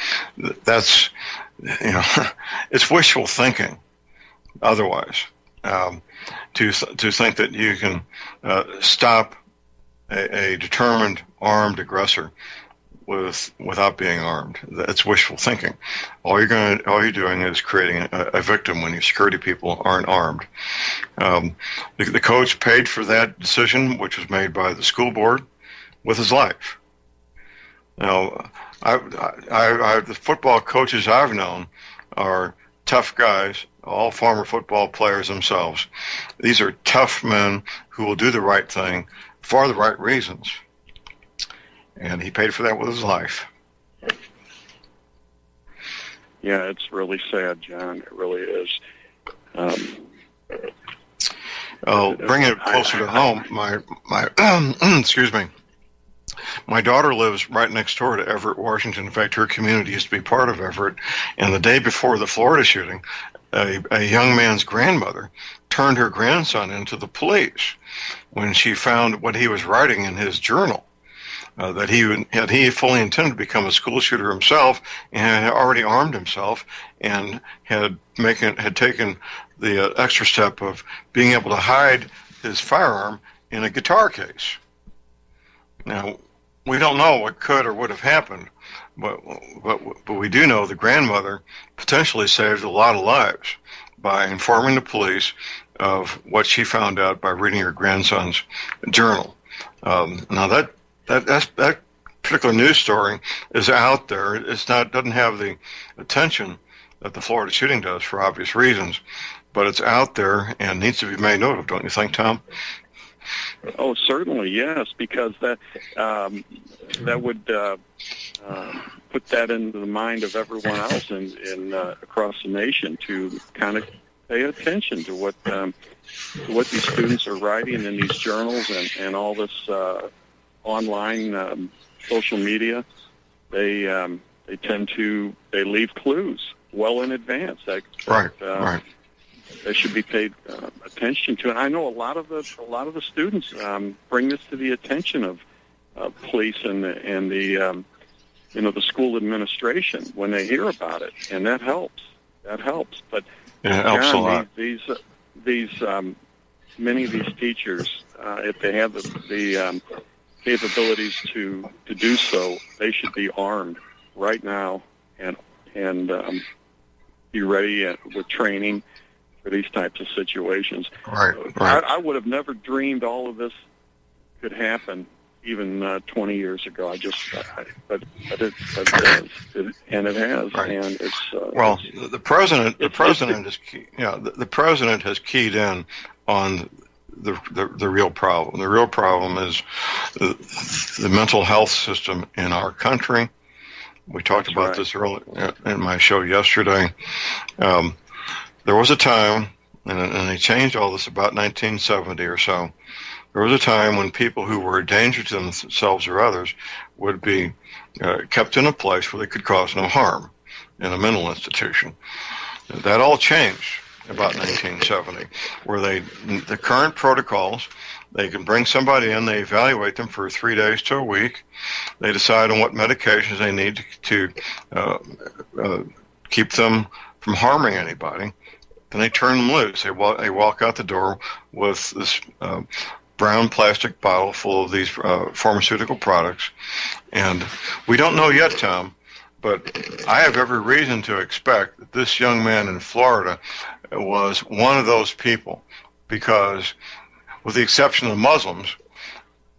that's it's wishful thinking. Otherwise, to think that you can stop a determined armed aggressor without being armed. That's wishful thinking. All you're doing is creating a victim when your security people aren't armed. The coach paid for that decision, which was made by the school board, with his life. Now, the football coaches I've known are tough guys, all former football players themselves. These are tough men who will do the right thing for the right reasons. And he paid for that with his life. Yeah, it's really sad, John. It really is. Bring it closer to home. My excuse me. My daughter lives right next door to Everett, Washington. In fact, her community used to be part of Everett. And the day before the Florida shooting, a young man's grandmother turned her grandson into the police when she found what he was writing in his journal. That he fully intended to become a school shooter himself, and had already armed himself, and had taken the extra step of being able to hide his firearm in a guitar case. Now, we don't know what could or would have happened, but we do know the grandmother potentially saved a lot of lives by informing the police of what she found out by reading her grandson's journal. Now that particular news story is out there. Doesn't have the attention that the Florida shooting does for obvious reasons, but it's out there and needs to be made note of, don't you think, Tom? Oh, certainly, yes, because that would put that into the mind of everyone else in across the nation to kind of pay attention to what these students are writing in these journals and all this online social media. They leave clues well in advance. Right. They should be paid attention to. And I know a lot of the students bring this to the attention of police and the the school administration when they hear about it, and that helps. But yeah, it helps a lot. These many of these teachers, if they have the capabilities to do so, they should be armed right now and be ready with training for these types of situations. Right. I would have never dreamed all of this could happen even 20 years ago. But it does, and it has. Right. And it's the president has keyed in on the real problem. The real problem is the mental health system in our country. We talked about this earlier in my show yesterday. There was a time, and they changed all this about 1970 or so, there was a time when people who were a danger to themselves or others would be kept in a place where they could cause no harm in a mental institution. That all changed about 1970, where the current protocols, they can bring somebody in, they evaluate them for 3 days to a week, they decide on what medications they need to keep them from harming anybody, then they turn them loose. They walk out the door with this brown plastic bottle full of these pharmaceutical products, and we don't know yet, Tom, but I have every reason to expect that this young man in Florida was one of those people, because with the exception of Muslims,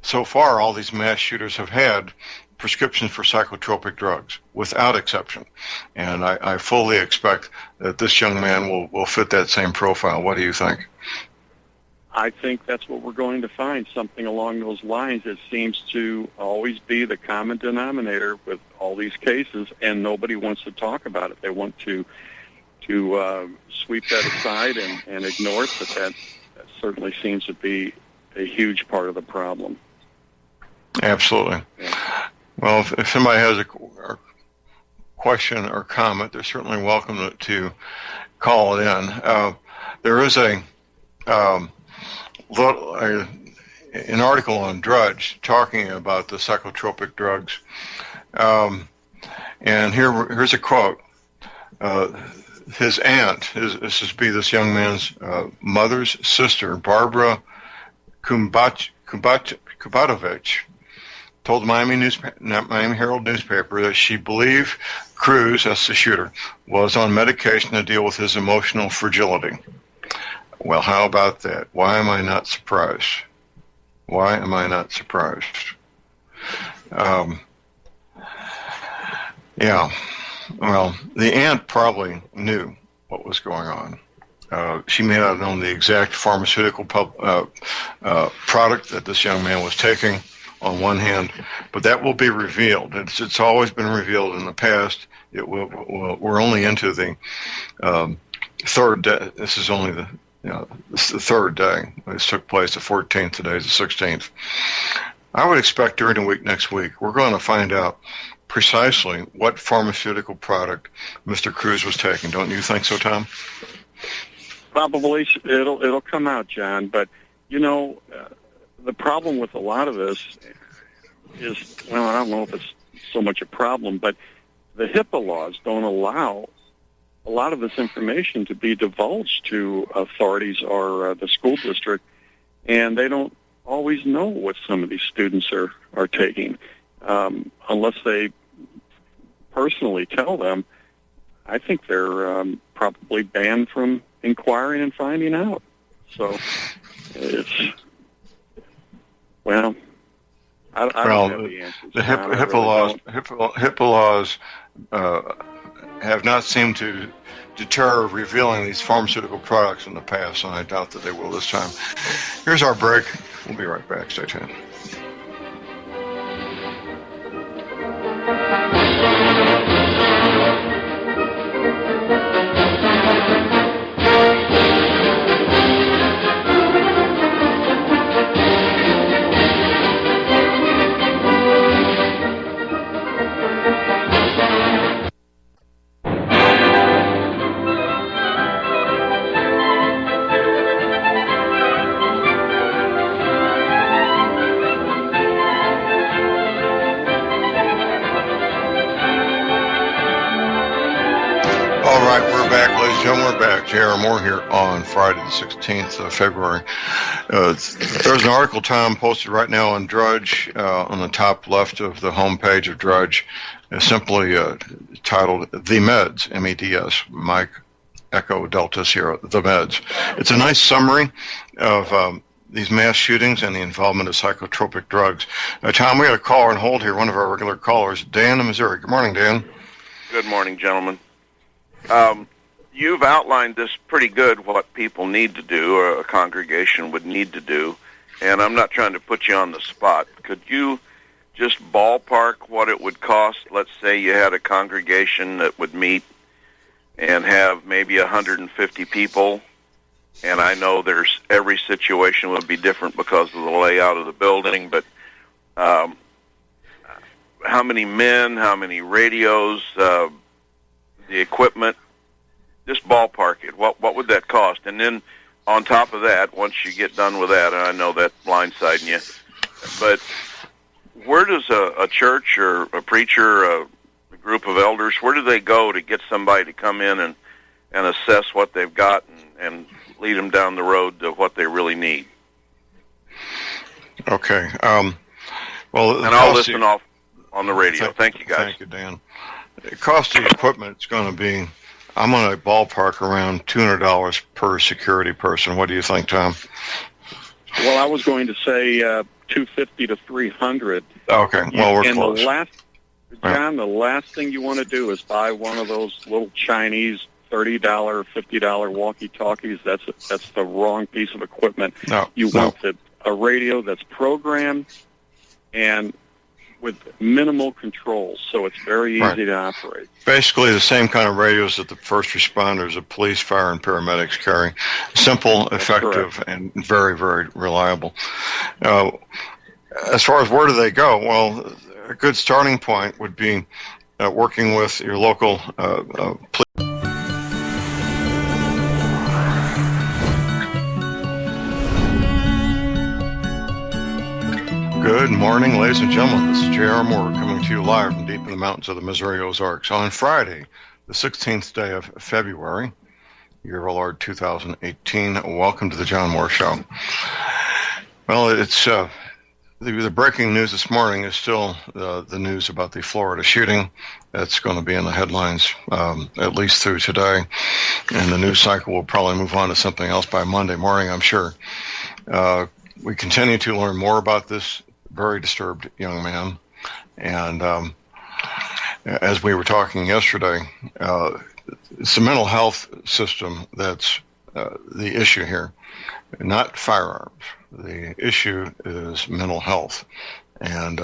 so far all these mass shooters have had prescriptions for psychotropic drugs, without exception. And I fully expect that this young man will fit that same profile. What do you think? I think that's what we're going to find, something along those lines. It seems to always be the common denominator with all these cases, and nobody wants to talk about it. They want to sweep that aside and ignore it, but that certainly seems to be a huge part of the problem. Absolutely. Yeah. Well, if somebody has a question or comment, they're certainly welcome to call it in. There is an article on Drudge talking about the psychotropic drugs, and here's a quote. his aunt, this is this young man's mother's sister, Barbara Kubatovich, told the Miami Herald newspaper that she believed Cruz, that's the shooter, was on medication to deal with his emotional fragility. Well, how about that? Why am I not surprised? Why am I not surprised? Yeah, well, the aunt probably knew what was going on. She may not have known the exact pharmaceutical product that this young man was taking on one hand, but that will be revealed. It's always been revealed in the past. We're only into the third day. This is only this is the third day. This took place the 14th. Today is the 16th. I would expect during the week next week, we're going to find out precisely what pharmaceutical product Mr. Cruz was taking. Don't you think so, Tom? Probably it'll come out, John. But the problem with a lot of this is, well, I don't know if it's so much a problem, but the HIPAA laws don't allow a lot of this information to be divulged to authorities or the school district, and they don't always know what some of these students are taking unless they personally tell them. I think they're probably banned from inquiring and finding out. So it's, well, I don't have the answers. The HIPAA laws have not seemed to deter revealing these pharmaceutical products in the past, and I doubt that they will this time. Here's our break. We'll be right back. Stay tuned. J.R. Moore here on Friday the 16th of February. There's an article, Tom, posted right now on Drudge on the top left of the homepage of Drudge, simply titled The Meds, M-E-D-S, Mike Echo Delta Sierra, The Meds. It's a nice summary of these mass shootings and the involvement of psychotropic drugs. Tom, we got a caller on hold here, one of our regular callers, Dan in Missouri. Good morning, Dan. Good morning, gentlemen. You've outlined this pretty good, what people need to do, or a congregation would need to do, and I'm not trying to put you on the spot. Could you just ballpark what it would cost? Let's say you had a congregation that would meet and have maybe 150 people, and I know every situation would be different because of the layout of the building, but how many men, how many radios, the equipment? Just ballpark it. What would that cost? And then on top of that, once you get done with that, and I know that's blindsiding you, but where does a church or a preacher, a group of elders, where do they go to get somebody to come in and assess what they've got and lead them down the road to what they really need? Okay. Well, and I'll listen off on the radio. Thank you, guys. Thank you, Dan. The cost of the equipment is going to be, I'm going to ballpark around $200 per security person. What do you think, Tom? Well, I was going to say $250 to $300. Okay, well, we're close. The last thing you want to do is buy one of those little Chinese $30, $50 walkie-talkies. That's the wrong piece of equipment. You want a radio that's programmed and with minimal controls, so it's very easy to operate. Basically the same kind of radios that the first responders, the police, fire, and paramedics carry. Simple, effective, and very, very reliable. As far as where do they go, well, a good starting point would be working with your local police. Good morning, ladies and gentlemen. This is J.R. Moore coming to you live from deep in the mountains of the Missouri Ozarks on Friday, the the 16th day of February, year of our Lord 2018. Welcome to the John Moore Show. Well, it's the breaking news this morning is still the news about the Florida shooting. That's going to be in the headlines at least through today. And the news cycle will probably move on to something else by Monday morning, I'm sure. We continue to learn more about this very disturbed young man. And as we were talking yesterday, it's the mental health system that's the issue here, not firearms. The issue is mental health. And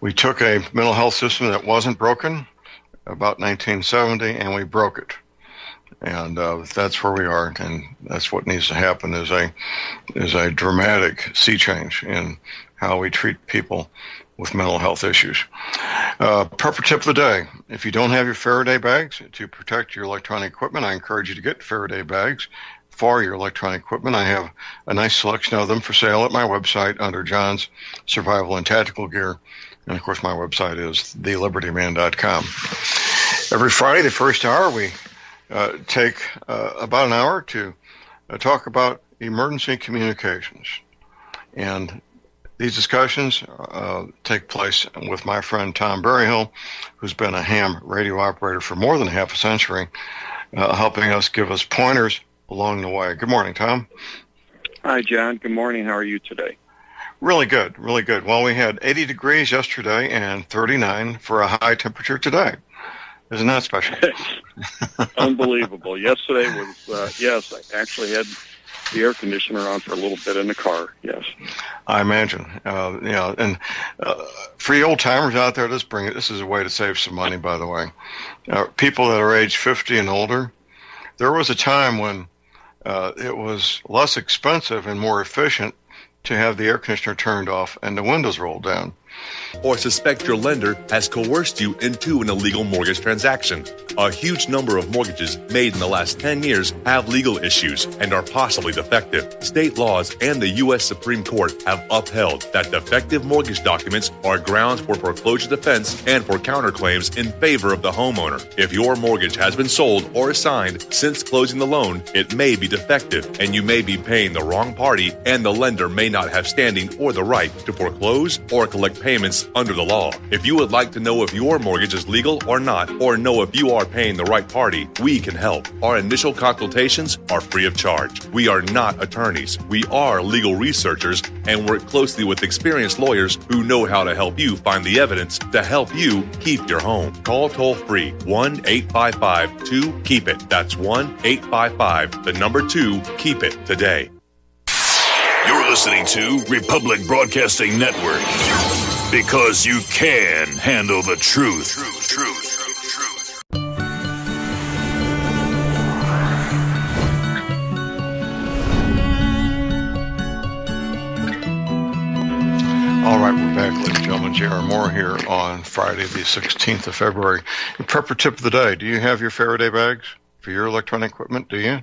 we took a mental health system that wasn't broken about 1970, and we broke it. And that's where we are, and that's what needs to happen is a dramatic sea change in how we treat people with mental health issues. Prepper tip of the day: if you don't have your Faraday bags to protect your electronic equipment, I encourage you to get Faraday bags for your electronic equipment. I have a nice selection of them for sale at my website under John's Survival and Tactical Gear. And of course, my website is thelibertyman.com. Every Friday, the first hour, we take about an hour to talk about emergency communications. And these discussions take place with my friend Tom Berryhill, who's been a ham radio operator for more than half a century, helping us give us pointers along the way. Good morning, Tom. Hi, John. Good morning. How are you today? Really good, really good. Well, we had 80 degrees yesterday and 39 for a high temperature today. Isn't that special? Unbelievable. Yesterday was, yes, I actually had the air conditioner on for a little bit in the car, yes. I imagine. And for you old timers out there, let's bring it. This is a way to save some money, by the way. People that are age 50 and older, there was a time when it was less expensive and more efficient to have the air conditioner turned off and the windows rolled down. Or suspect your lender has coerced you into an illegal mortgage transaction. A huge number of mortgages made in the last 10 years have legal issues and are possibly defective. State laws and the U.S. Supreme Court have upheld that defective mortgage documents are grounds for foreclosure defense and for counterclaims in favor of the homeowner. If your mortgage has been sold or assigned since closing the loan, it may be defective and you may be paying the wrong party, and the lender may not have standing or the right to foreclose or collect payments under the law. If you would like to know if your mortgage is legal or not, or know if you are paying the right party, we can help. Our initial consultations are free of charge. We are not attorneys. We are legal researchers and work closely with experienced lawyers who know how to help you find the evidence to help you keep your home. Call toll-free 1-855-2-KEEP-IT. That's 1-855-2-KEEP-IT today. You're listening to Republic Broadcasting Network, because you can handle the truth. All right, we're back, ladies and gentlemen. J.R. Moore here on Friday, the 16th of February. Prepper tip of the day: do you have your Faraday bags for your electronic equipment? Do you?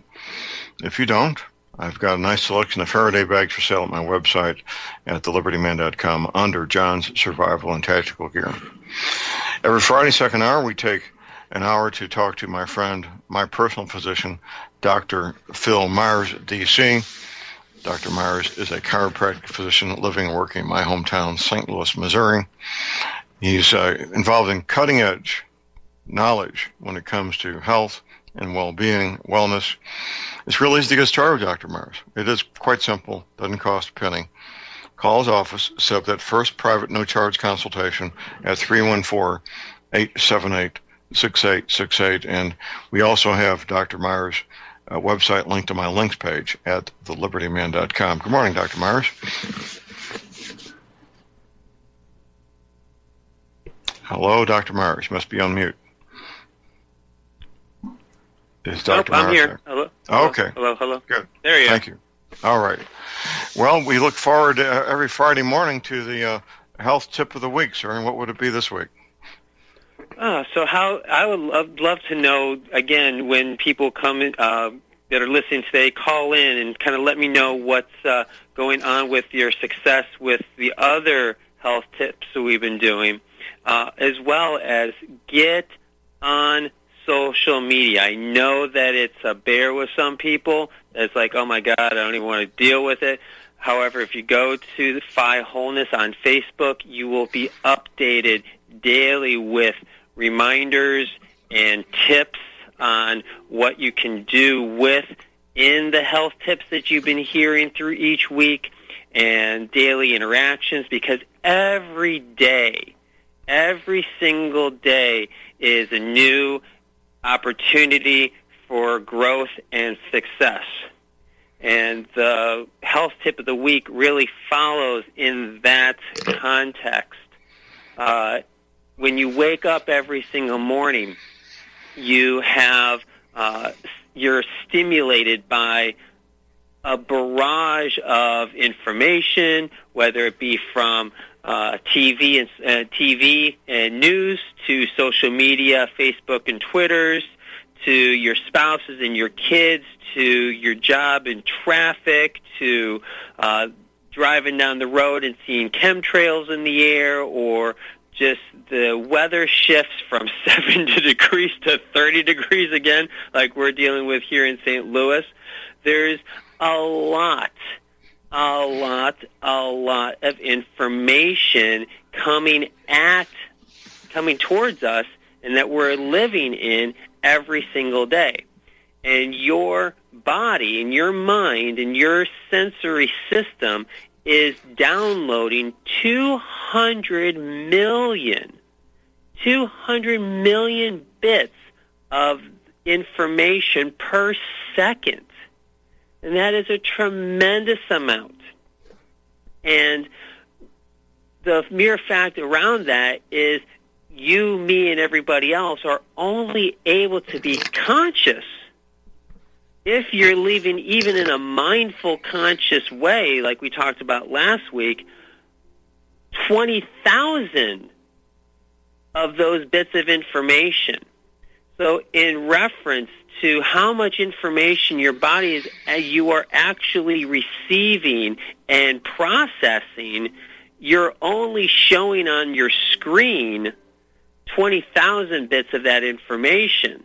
If you don't, I've got a nice selection of Faraday bags for sale at my website at thelibertyman.com under John's Survival and Tactical Gear. Every Friday, second hour, we take an hour to talk to my friend, my personal physician, Dr. Phil Myers, D.C. Dr. Myers is a chiropractic physician living and working in my hometown, St. Louis, Missouri. He's involved in cutting-edge knowledge when it comes to health and well-being, wellness. It's real easy to get started with Dr. Myers. It is quite simple, doesn't cost a penny. Call his office, set up that first private no-charge consultation at 314-878-6868. And we also have Dr. Myers' website linked to my links page at thelibertyman.com. Good morning, Dr. Myers. Hello, Dr. Myers. You must be on mute. Is Dr. I'm Myers here. there? Hello. Okay. Hello. Good. There you are. Thank you. All right. Well, we look forward every Friday morning to the health tip of the week, sir. And what would it be this week? So how I would love to know, again, when people come in, that are listening today, call in and kind of let me know what's going on with your success with the other health tips that we've been doing, as well as get on social media. I know that it's a bear with some people. It's like, oh my God, I don't even want to deal with it. However, if you go to the Phi Wholeness on Facebook, you will be updated daily with reminders and tips on what you can do with in the health tips that you've been hearing through each week, and daily interactions, because every day, every single day is a new opportunity for growth and success. And the health tip of the week really follows in that context. When you wake up every single morning, you're stimulated by a barrage of information, whether it be from TV and news to social media, Facebook and Twitters, to your spouses and your kids, to your job and traffic, to driving down the road and seeing chemtrails in the air, or just the weather shifts from 70 degrees to 30 degrees again, like we're dealing with here in St. Louis. There's a lot of information coming towards us, and that we're living in every single day. And your body and your mind and your sensory system is downloading 200 million bits of information per second. And that is a tremendous amount. And the mere fact around that is you, me, and everybody else are only able to be conscious if you're living even in a mindful, conscious way, like we talked about last week. 20,000 of those bits of information. So in reference to how much information your body you are actually receiving and processing, you're only showing on your screen 20,000 bits of that information.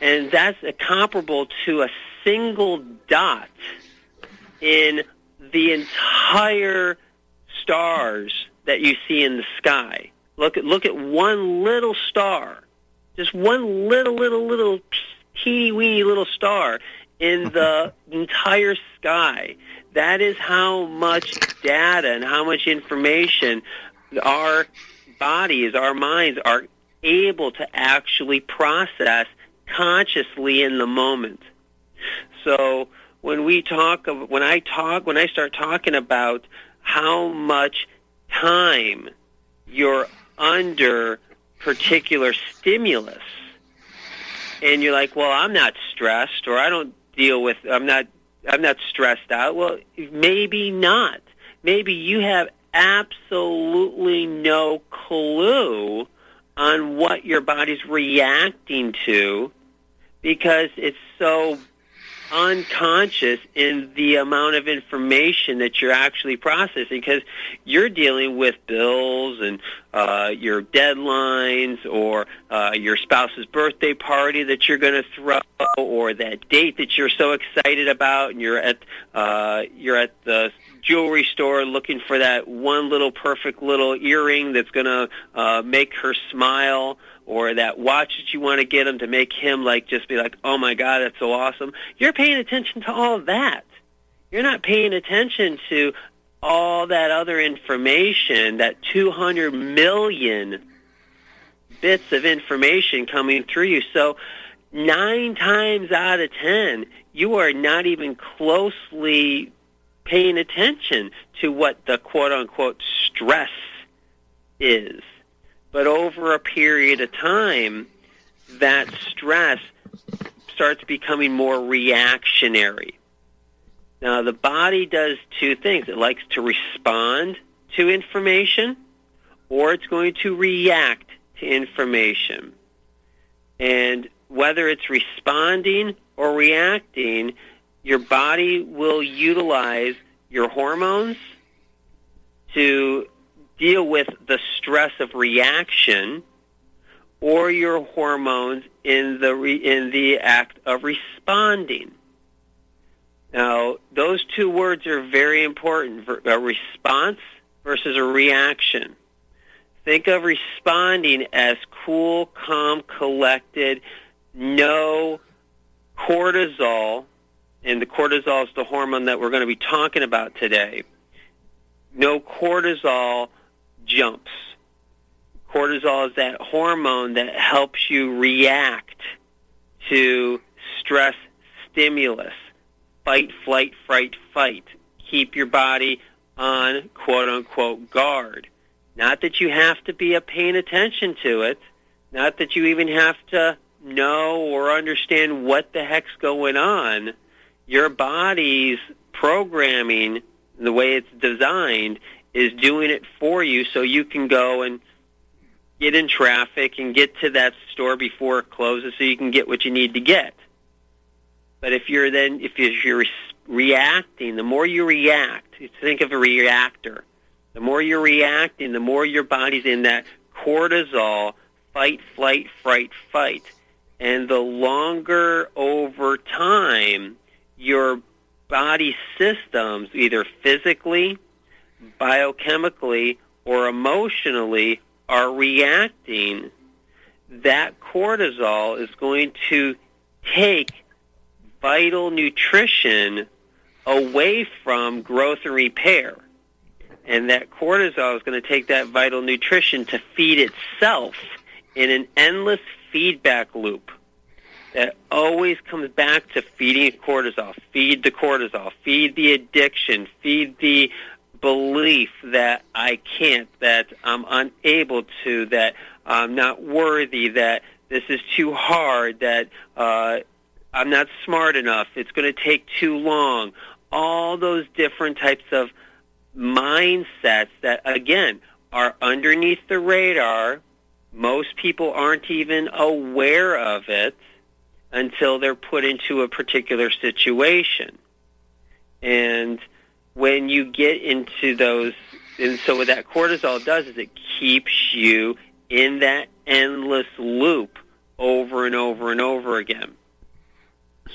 And that's comparable to a single dot in the entire stars that you see in the sky. Look at one little star, just one little teeny-weeny little star in the entire sky. That is how much data and how much information our bodies, our minds are able to actually process consciously in the moment. So when I start talking about how much time you're under particular stimulus, and you're like, well, I'm not stressed, or I'm not stressed out. Well, maybe not. Maybe you have absolutely no clue on what your body's reacting to, because it's so unconscious in the amount of information that you're actually processing, because you're dealing with bills and your deadlines, or your spouse's birthday party that you're going to throw, or that date that you're so excited about, and you're at the jewelry store looking for that one little perfect little earring that's going to make her smile, or that watch that you want to get him to make him just be like, oh my God, that's so awesome. You're paying attention to all of that. You're not paying attention to all that other information, that 200 million bits of information coming through you. So 9 times out of 10, you are not even closely paying attention to what the quote-unquote stress is. But over a period of time, that stress starts becoming more reactionary. Now, the body does 2 things. It likes to respond to information, or it's going to react to information. And whether it's responding or reacting, your body will utilize your hormones to deal with the stress of reaction, or your hormones in the act of responding. Now, those two words are very important, a response versus a reaction. Think of responding as cool, calm, collected, no cortisol, and the cortisol is the hormone that we're going to be talking about today. No cortisol jumps. Cortisol is that hormone that helps you react to stress stimulus. Fight, flight, fright, fight. Keep your body on quote-unquote guard. Not that you have to be paying attention to it. Not that you even have to know or understand what the heck's going on. Your body's programming, the way it's designed, is doing it for you so you can go and get in traffic and get to that store before it closes so you can get what you need to get. But if you're reacting, the more you react, think of a reactor. The more you're reacting, the more your body's in that cortisol, fight, flight, fright, fight. And the longer over time your body systems, either physically, biochemically, or emotionally, are reacting, that cortisol is going to take vital nutrition away from growth and repair. And that cortisol is going to take that vital nutrition to feed itself in an endless feedback loop that always comes back to feeding cortisol. Feed the cortisol. Feed the addiction. Feed the belief that I can't, that I'm unable to, that I'm not worthy, that this is too hard, that I'm not smart enough, it's going to take too long. All those different types of mindsets that, again, are underneath the radar. Most people aren't even aware of it until they're put into a particular situation. And when you get into those, and so what that cortisol does is it keeps you in that endless loop over and over and over again.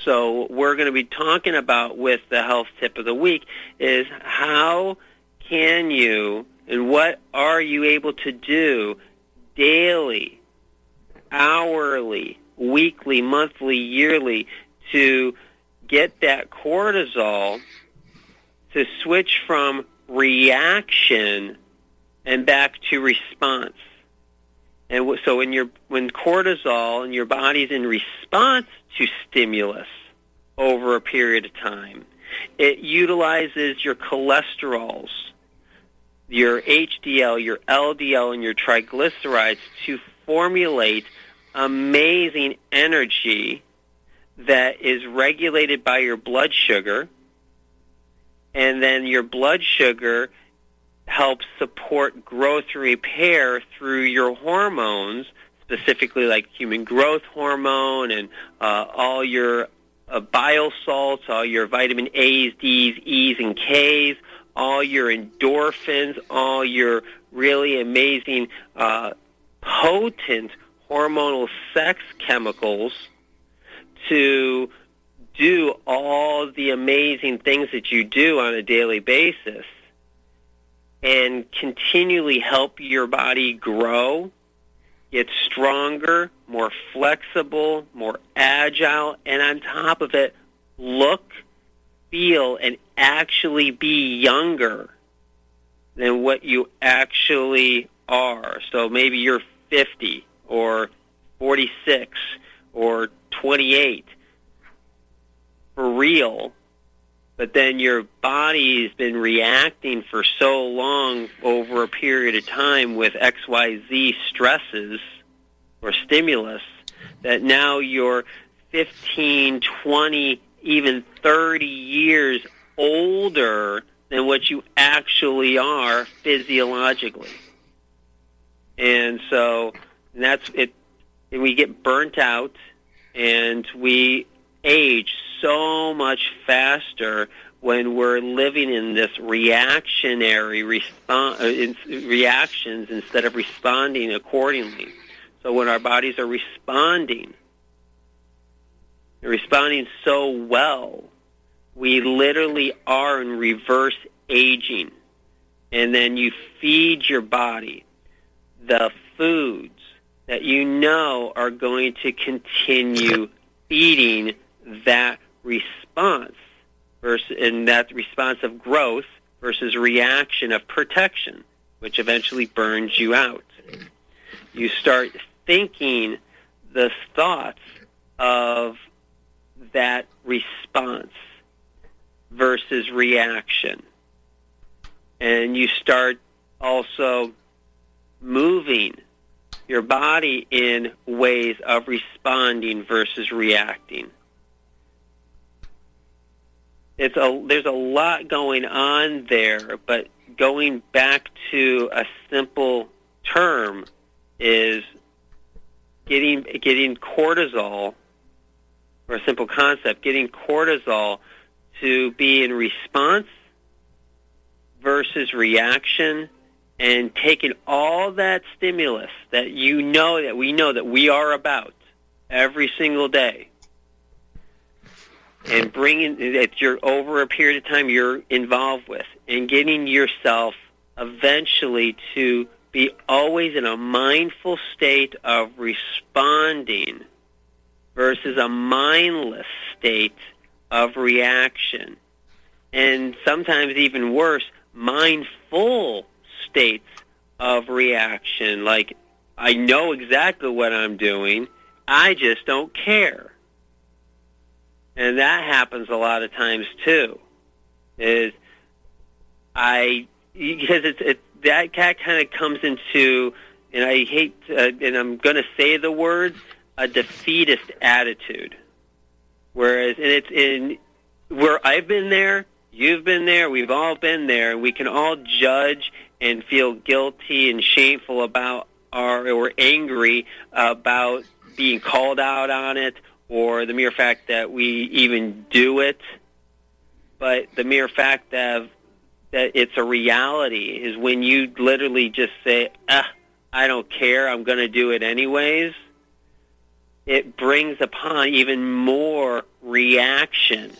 So we're going to be talking about with the health tip of the week is how can you and what are you able to do daily, hourly, weekly, monthly, yearly to get that cortisol to switch from reaction and back to response. And so when cortisol and your body's in response to stimulus over a period of time, it utilizes your cholesterols, your HDL, your LDL, and your triglycerides to formulate amazing energy that is regulated by your blood sugar, and then your blood sugar helps support growth and repair through your hormones, specifically like human growth hormone and all your bile salts, all your vitamin A's, D's, E's, and K's, all your endorphins, all your really amazing potent hormonal sex chemicals to do all the amazing things that you do on a daily basis and continually help your body grow, get stronger, more flexible, more agile, and on top of it, look, feel, and actually be younger than what you actually are. So maybe you're 50 or 46 or 28 for real, but then your body's been reacting for so long over a period of time with XYZ stresses or stimulus that now you're 15, 20, even 30 years older than what you actually are physiologically. And so that's it. And we get burnt out and we age so much faster when we're living in this reactionary reactions instead of responding accordingly. So when our bodies are responding, they're responding so well, we literally are in reverse aging. And then you feed your body the foods that you know are going to continue feeding that response, and that response of growth versus reaction of protection, which eventually burns you out. You start thinking the thoughts of that response versus reaction. And you start also moving your body in ways of responding versus reacting. There's a lot going on there, but going back to a simple term is getting cortisol, or a simple concept, getting cortisol to be in response versus reaction, and taking all that stimulus that we know that we are about every single day, and bringing that you're over a period of time you're involved with, and getting yourself eventually to be always in a mindful state of responding versus a mindless state of reaction. And sometimes even worse, mindful states of reaction. Like, I know exactly what I'm doing, I just don't care. And that happens a lot of times too. Because that kind of comes into, and I hate, and I'm going to say the word, a defeatist attitude. Whereas, and it's in where I've been there, you've been there, we've all been there, and we can all judge and feel guilty and shameful about or angry about being called out on it, or the mere fact that we even do it. But the mere fact that it's a reality is when you literally just say, I don't care, I'm going to do it anyways, it brings upon even more reaction,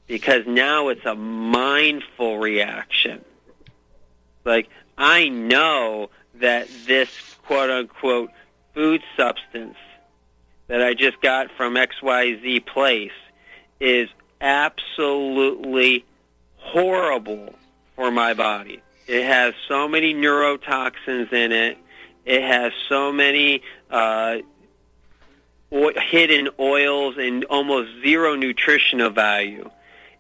because now it's a mindful reaction. Like, I know that this quote-unquote food substance that I just got from XYZ place is absolutely horrible for my body. It has so many neurotoxins in it. It has so many hidden oils and almost zero nutritional value.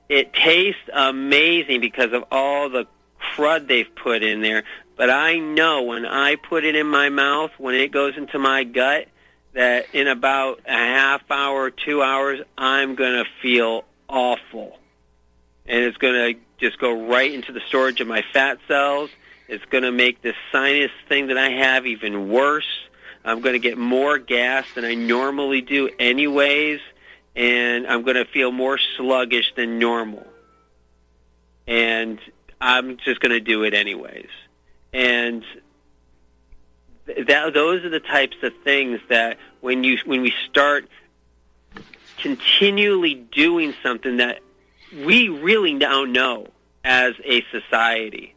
It tastes amazing because of all the crud they've put in there. But I know when I put it in my mouth, when it goes into my gut, that in about a half hour, 2 hours, I'm going to feel awful. And it's going to just go right into the storage of my fat cells. It's going to make this sinus thing that I have even worse. I'm going to get more gas than I normally do anyways, and I'm going to feel more sluggish than normal. And I'm just going to do it anyways. And those are the types of things that when we start continually doing something that we really now know as a society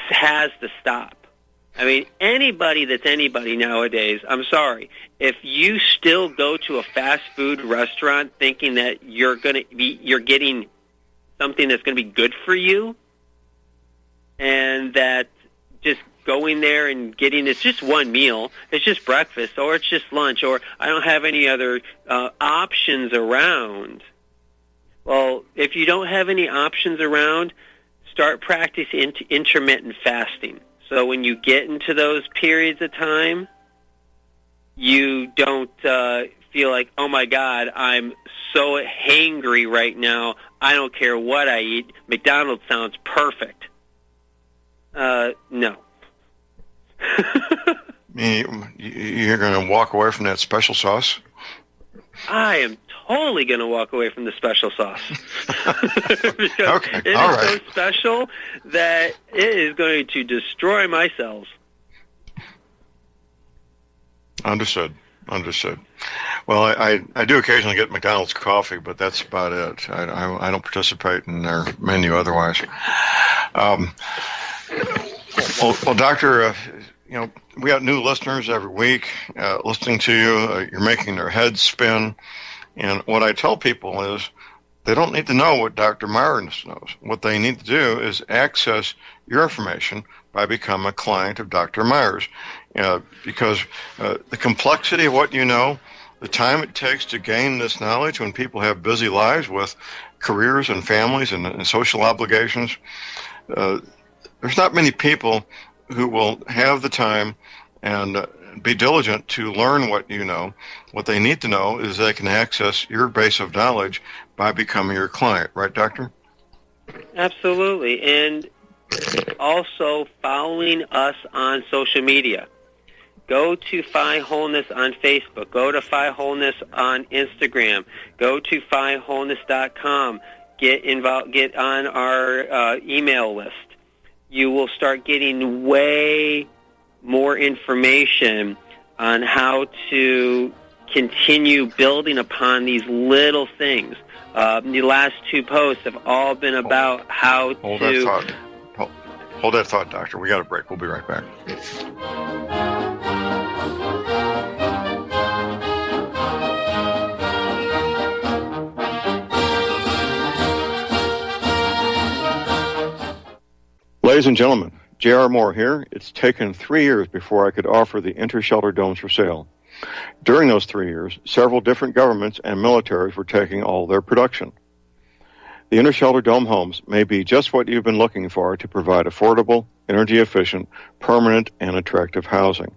has to stop. I mean, anybody that's anybody nowadays, I'm sorry, if you still go to a fast food restaurant thinking that you're getting something that's going to be good for you, and that just going there and getting, it's just one meal, it's just breakfast, or it's just lunch, or I don't have any other options around. Well, if you don't have any options around, start practicing intermittent fasting. So when you get into those periods of time, you don't feel like, oh my God, I'm so hangry right now, I don't care what I eat, McDonald's sounds perfect. No. You're going to walk away from that special sauce? I am totally going to walk away from the special sauce. Because okay, it is so special that it is going to destroy my cells. Understood. Well, I do occasionally get McDonald's coffee, but that's about it. I don't participate in their menu otherwise. Well, Doctor, we got new listeners every week listening to you. You're making their heads spin. And what I tell people is they don't need to know what Dr. Myers knows. What they need to do is access your information by becoming a client of Dr. Myers. Because the complexity of what you know, the time it takes to gain this knowledge when people have busy lives with careers and families and social obligations, there's not many people who will have the time and be diligent to learn what you know. What they need to know is they can access your base of knowledge by becoming your client. Right, Doctor? Absolutely. And also following us on social media. Go to Phi Wholeness on Facebook. Go to Phi Wholeness on Instagram. Go to PhiWholeness.com. Get involved. Get on our email list. You will start getting way more information on how to continue building upon these little things. The last two posts have all been about how Hold that thought, Doctor. We got a break. We'll be right back. Ladies and gentlemen, J.R. Moore here. It's taken 3 years before I could offer the inter-shelter domes for sale. During those 3 years, several different governments and militaries were taking all their production. The inter-shelter dome homes may be just what you've been looking for to provide affordable, energy-efficient, permanent, and attractive housing.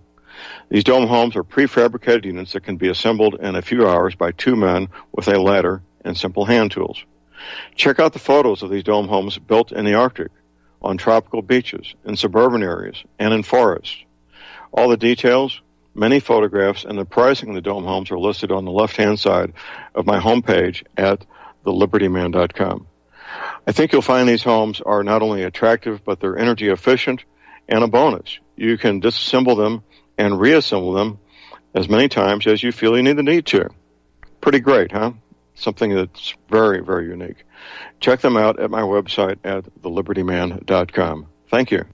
These dome homes are prefabricated units that can be assembled in a few hours by 2 men with a ladder and simple hand tools. Check out the photos of these dome homes built in the Arctic, on tropical beaches, in suburban areas, and in forests. All the details, many photographs, and the pricing of the dome homes are listed on the left-hand side of my homepage at thelibertyman.com. I think you'll find these homes are not only attractive, but they're energy efficient, and a bonus. You can disassemble them and reassemble them as many times as you feel you need to. Pretty great, huh? Something that's very, very unique. Check them out at my website at thelibertyman.com. Thank you.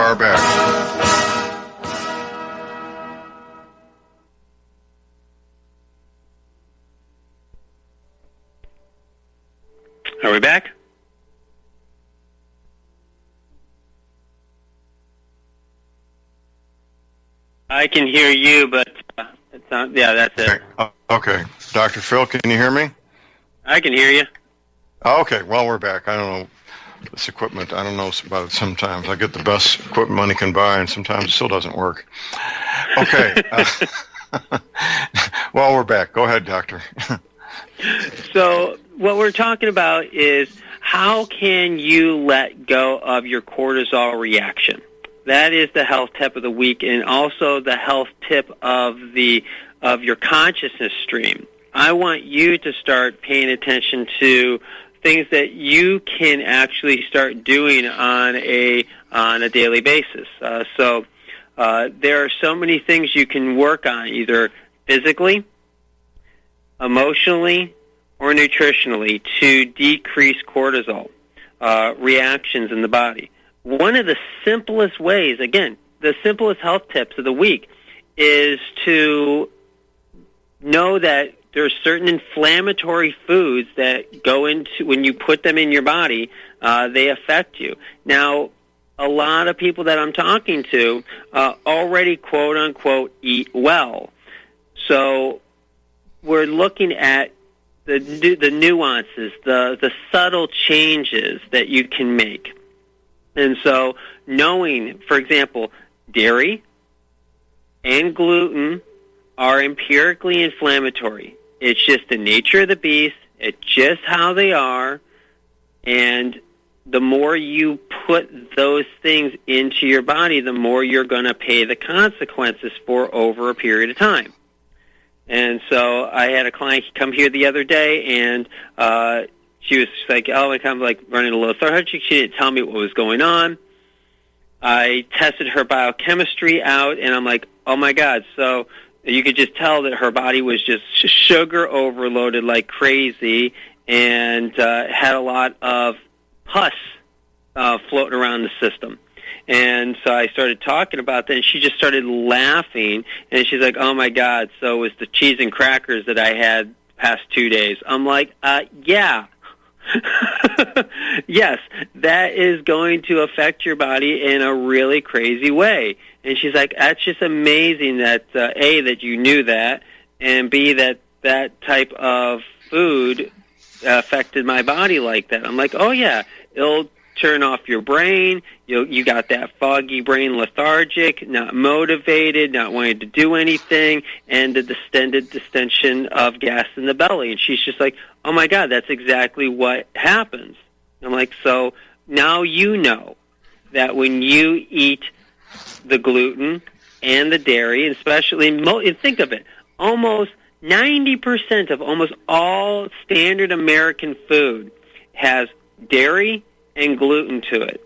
are back. Are we back? I can hear you, but it's not. Yeah, that's it. Okay. Dr. Phil, can you hear me? I can hear you. Okay. Well, we're back. I don't know. This equipment, I don't know about it sometimes. I get the best equipment money can buy, and sometimes it still doesn't work. Okay. Well, we're back. Go ahead, Doctor. So what we're talking about is how can you let go of your cortisol reaction? that is the health tip of the week, and also the health tip of your consciousness stream. I want you to start paying attention to things that you can actually start doing on a daily basis. So there are so many things you can work on, either physically, emotionally, or nutritionally, to decrease cortisol reactions in the body. One of the simplest ways, again, the simplest health tips of the week, is to know that there are certain inflammatory foods that go into, when you put them in your body, they affect you. Now, a lot of people that I'm talking to already, quote-unquote, eat well. So we're looking at the nuances, the subtle changes that you can make. And so knowing, for example, dairy and gluten are empirically inflammatory. It's just the nature of the beast. It's just how they are. And the more you put those things into your body, the more you're going to pay the consequences for over a period of time. And so I had a client come here the other day, and she was like, oh, I'm kind of like running a little lethargic. She didn't tell me what was going on. I tested her biochemistry out, and I'm like, oh, my God. So you could just tell that her body was just sugar overloaded like crazy, and had a lot of pus floating around the system. And so I started talking about that, and she just started laughing, and she's like, oh, my God, so it was the cheese and crackers that I had past 2 days. I'm like, yeah. Yes, that is going to affect your body in a really crazy way. And she's like, that's just amazing that, A, that you knew that, and B, that that type of food affected my body like that. I'm like, oh, yeah, it'll turn off your brain. You got that foggy brain, lethargic, not motivated, not wanting to do anything, and the distended distension of gas in the belly. And she's just like, oh, my God, that's exactly what happens. I'm like, so now you know that when you eat the gluten and the dairy, and especially, and think of it, almost 90% of almost all standard American food has dairy and gluten to it.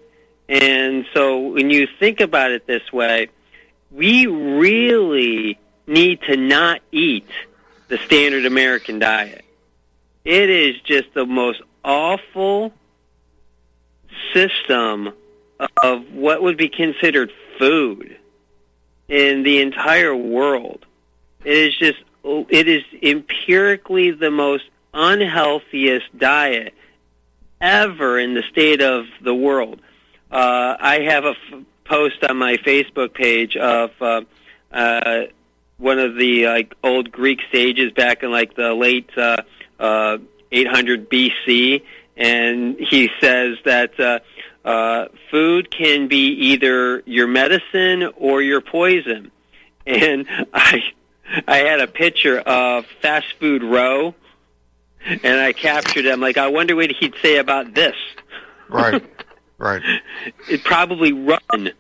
And so when you think about it this way, we really need to not eat the standard American diet. It is just the most awful system of what would be considered food in the entire world. It is empirically the most unhealthiest diet ever in the state of the world. I have a post on my Facebook page of one of the old Greek sages back in the late 800 BC, and he says that food can be either your medicine or your poison. And I had a picture of Fast Food Row, and I captured it. I'm like, I wonder what he'd say about this. Right, right. It'd probably run.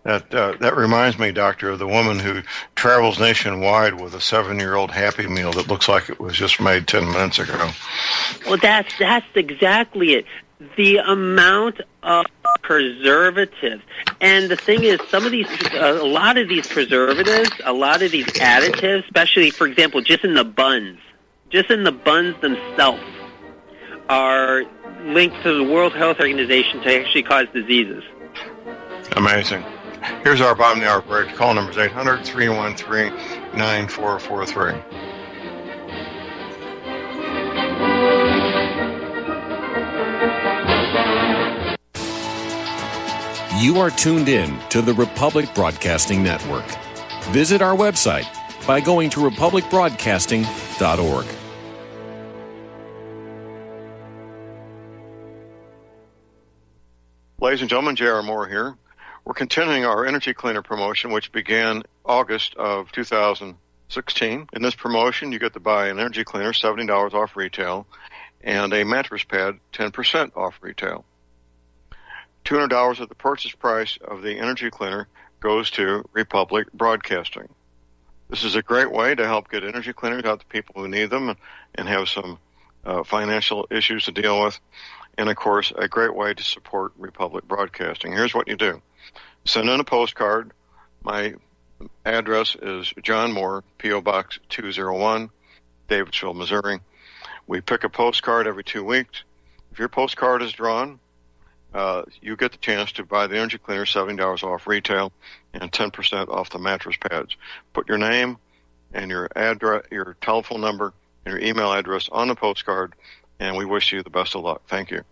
That reminds me, Doctor, of the woman who travels nationwide with a 7-year-old Happy Meal that looks like it was just made 10 minutes ago. Well, that's exactly it. The amount of preservatives. And the thing is, a lot of these preservatives, a lot of these additives, especially, for example, just in the buns themselves, are linked to the World Health Organization to actually cause diseases. Amazing. Here's our bottom of the hour break. Call number is 800-313-9443. You are tuned in to the Republic Broadcasting Network. Visit our website by going to republicbroadcasting.org. Ladies and gentlemen, J.R. Moore here. We're continuing our Energy Cleaner promotion, which began August of 2016. In this promotion, you get to buy an Energy Cleaner, $70 off retail, and a mattress pad, 10% off retail. $200 of the purchase price of the energy cleaner goes to Republic Broadcasting. This is a great way to help get energy cleaners out to people who need them and have some financial issues to deal with. And, of course, a great way to support Republic Broadcasting. Here's what you do. Send in a postcard. My address is John Moore, P.O. Box 201, Davidsville, Missouri. We pick a postcard every 2 weeks. If your postcard is drawn, you get the chance to buy the energy cleaner $70 off retail and 10% off the mattress pads. Put your name and your address, your telephone number, and your email address on the postcard, and we wish you the best of luck. Thank you.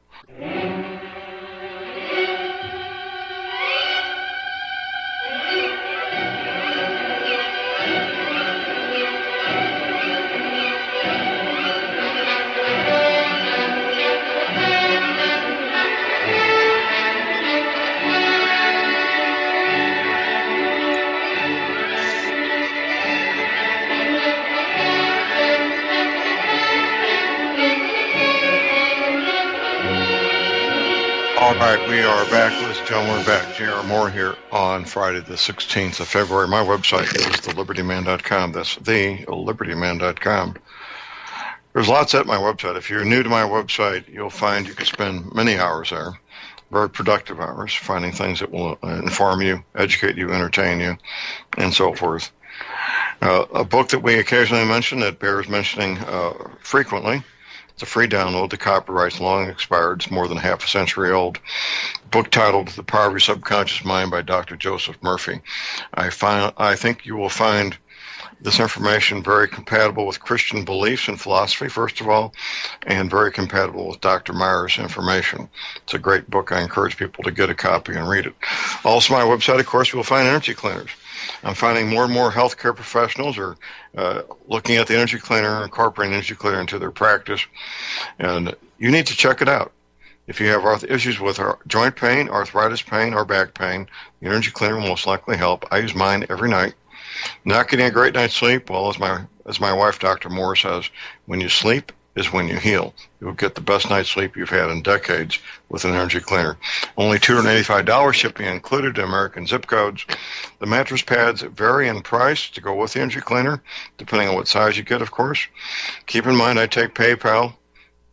All right, we are back, ladies and gentlemen. We're back. J.R. Moore here on Friday, the 16th of February. My website is thelibertyman.com. That's thelibertyman.com. There's lots at my website. If you're new to my website, you'll find you can spend many hours there, very productive hours, finding things that will inform you, educate you, entertain you, and so forth. A book that we occasionally mention that bears mentioning frequently. It's a free download. The copyright's long expired. It's more than half a century old. Book titled The Power of Your Subconscious Mind by Dr. Joseph Murphy. I think you will find this information very compatible with Christian beliefs and philosophy, first of all, and very compatible with Dr. Meyer's information. It's a great book. I encourage people to get a copy and read it. Also, my website, of course, you will find energy cleaners. I'm finding more and more healthcare professionals are looking at the energy cleaner, incorporating energy cleaner into their practice, and you need to check it out. If you have issues with joint pain, arthritis pain, or back pain, the energy cleaner will most likely help. I use mine every night. Not getting a great night's sleep, well, as my wife, Dr. Moore, says, when you sleep is when you heal. You'll get the best night's sleep you've had in decades with an energy cleaner. Only $285 shipping included to American zip codes. The mattress pads vary in price to go with the energy cleaner, depending on what size you get, of course. Keep in mind, I take PayPal.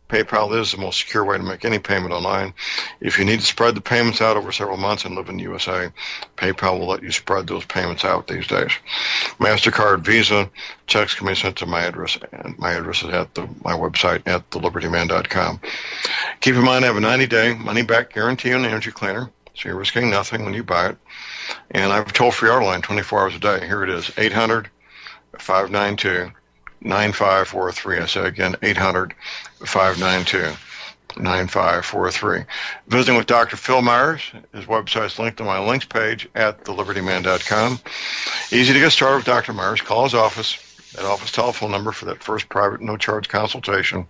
PayPal is the most secure way to make any payment online. If you need to spread the payments out over several months and live in the USA, PayPal will let you spread those payments out these days. MasterCard, Visa, checks can be sent to my address, and my address is at my website at thelibertyman.com. Keep in mind, I have a 90-day money-back guarantee on the energy cleaner, so you're risking nothing when you buy it. And I have a toll-free order line 24 hours a day. Here it is, 800-592-9543. I say again, 800-592-9543. Visiting with Dr. Phil Myers. His website is linked on my links page at thelibertyman.com. Easy to get started with Dr. Myers. Call his office. That office telephone number for that first private no-charge consultation,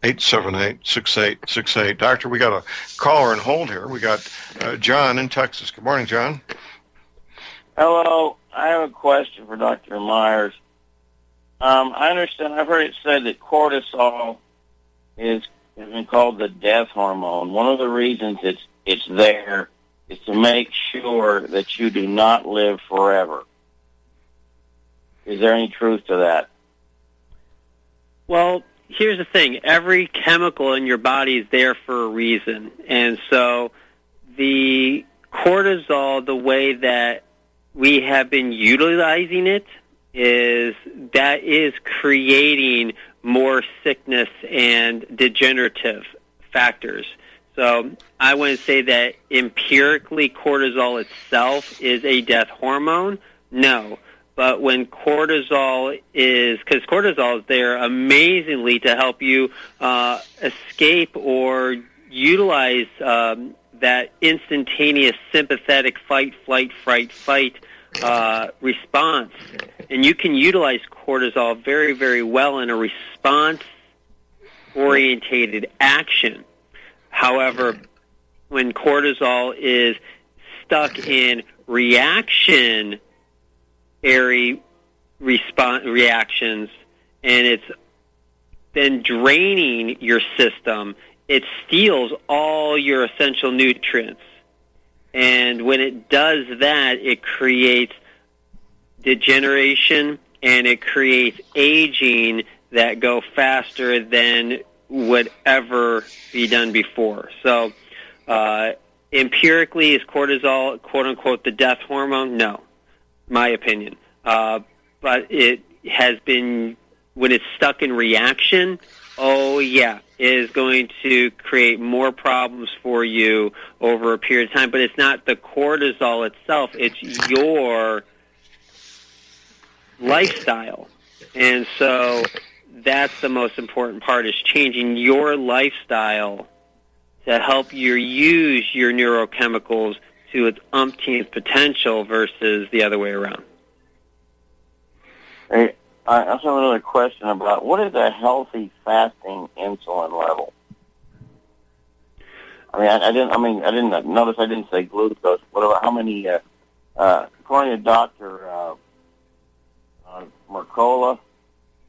314-878-6868. Doctor, we got a caller on hold here. We got John in Texas. Good morning, John. Hello. I have a question for Dr. Myers. I understand, I've heard it said that cortisol has been called the death hormone. One of the reasons it's there is to make sure that you do not live forever. Is there any truth to that? Well, here's the thing. Every chemical in your body is there for a reason. And so the cortisol, the way that we have been utilizing it, is creating more sickness and degenerative factors. So I wouldn't say that empirically cortisol itself is a death hormone. No. But when cortisol is there amazingly to help you escape or utilize that instantaneous sympathetic fight, flight, fight response. And you can utilize cortisol very, very well in a response-orientated action. However, when cortisol is stuck in reactions, and it's then draining your system, it steals all your essential nutrients. And when it does that, it creates degeneration and it creates aging that go faster than would ever be done before. So empirically, is cortisol, quote-unquote, the death hormone? No, my opinion. But it has been, when it's stuck in reaction, oh, yeah, it is going to create more problems for you over a period of time. But it's not the cortisol itself. It's your lifestyle. And so that's the most important part, is changing your lifestyle to help you use your neurochemicals to its umpteenth potential versus the other way around. Hey, I also have another question about what is a healthy fasting insulin level? I didn't notice I didn't say glucose. What about how many? According to Dr. Mercola,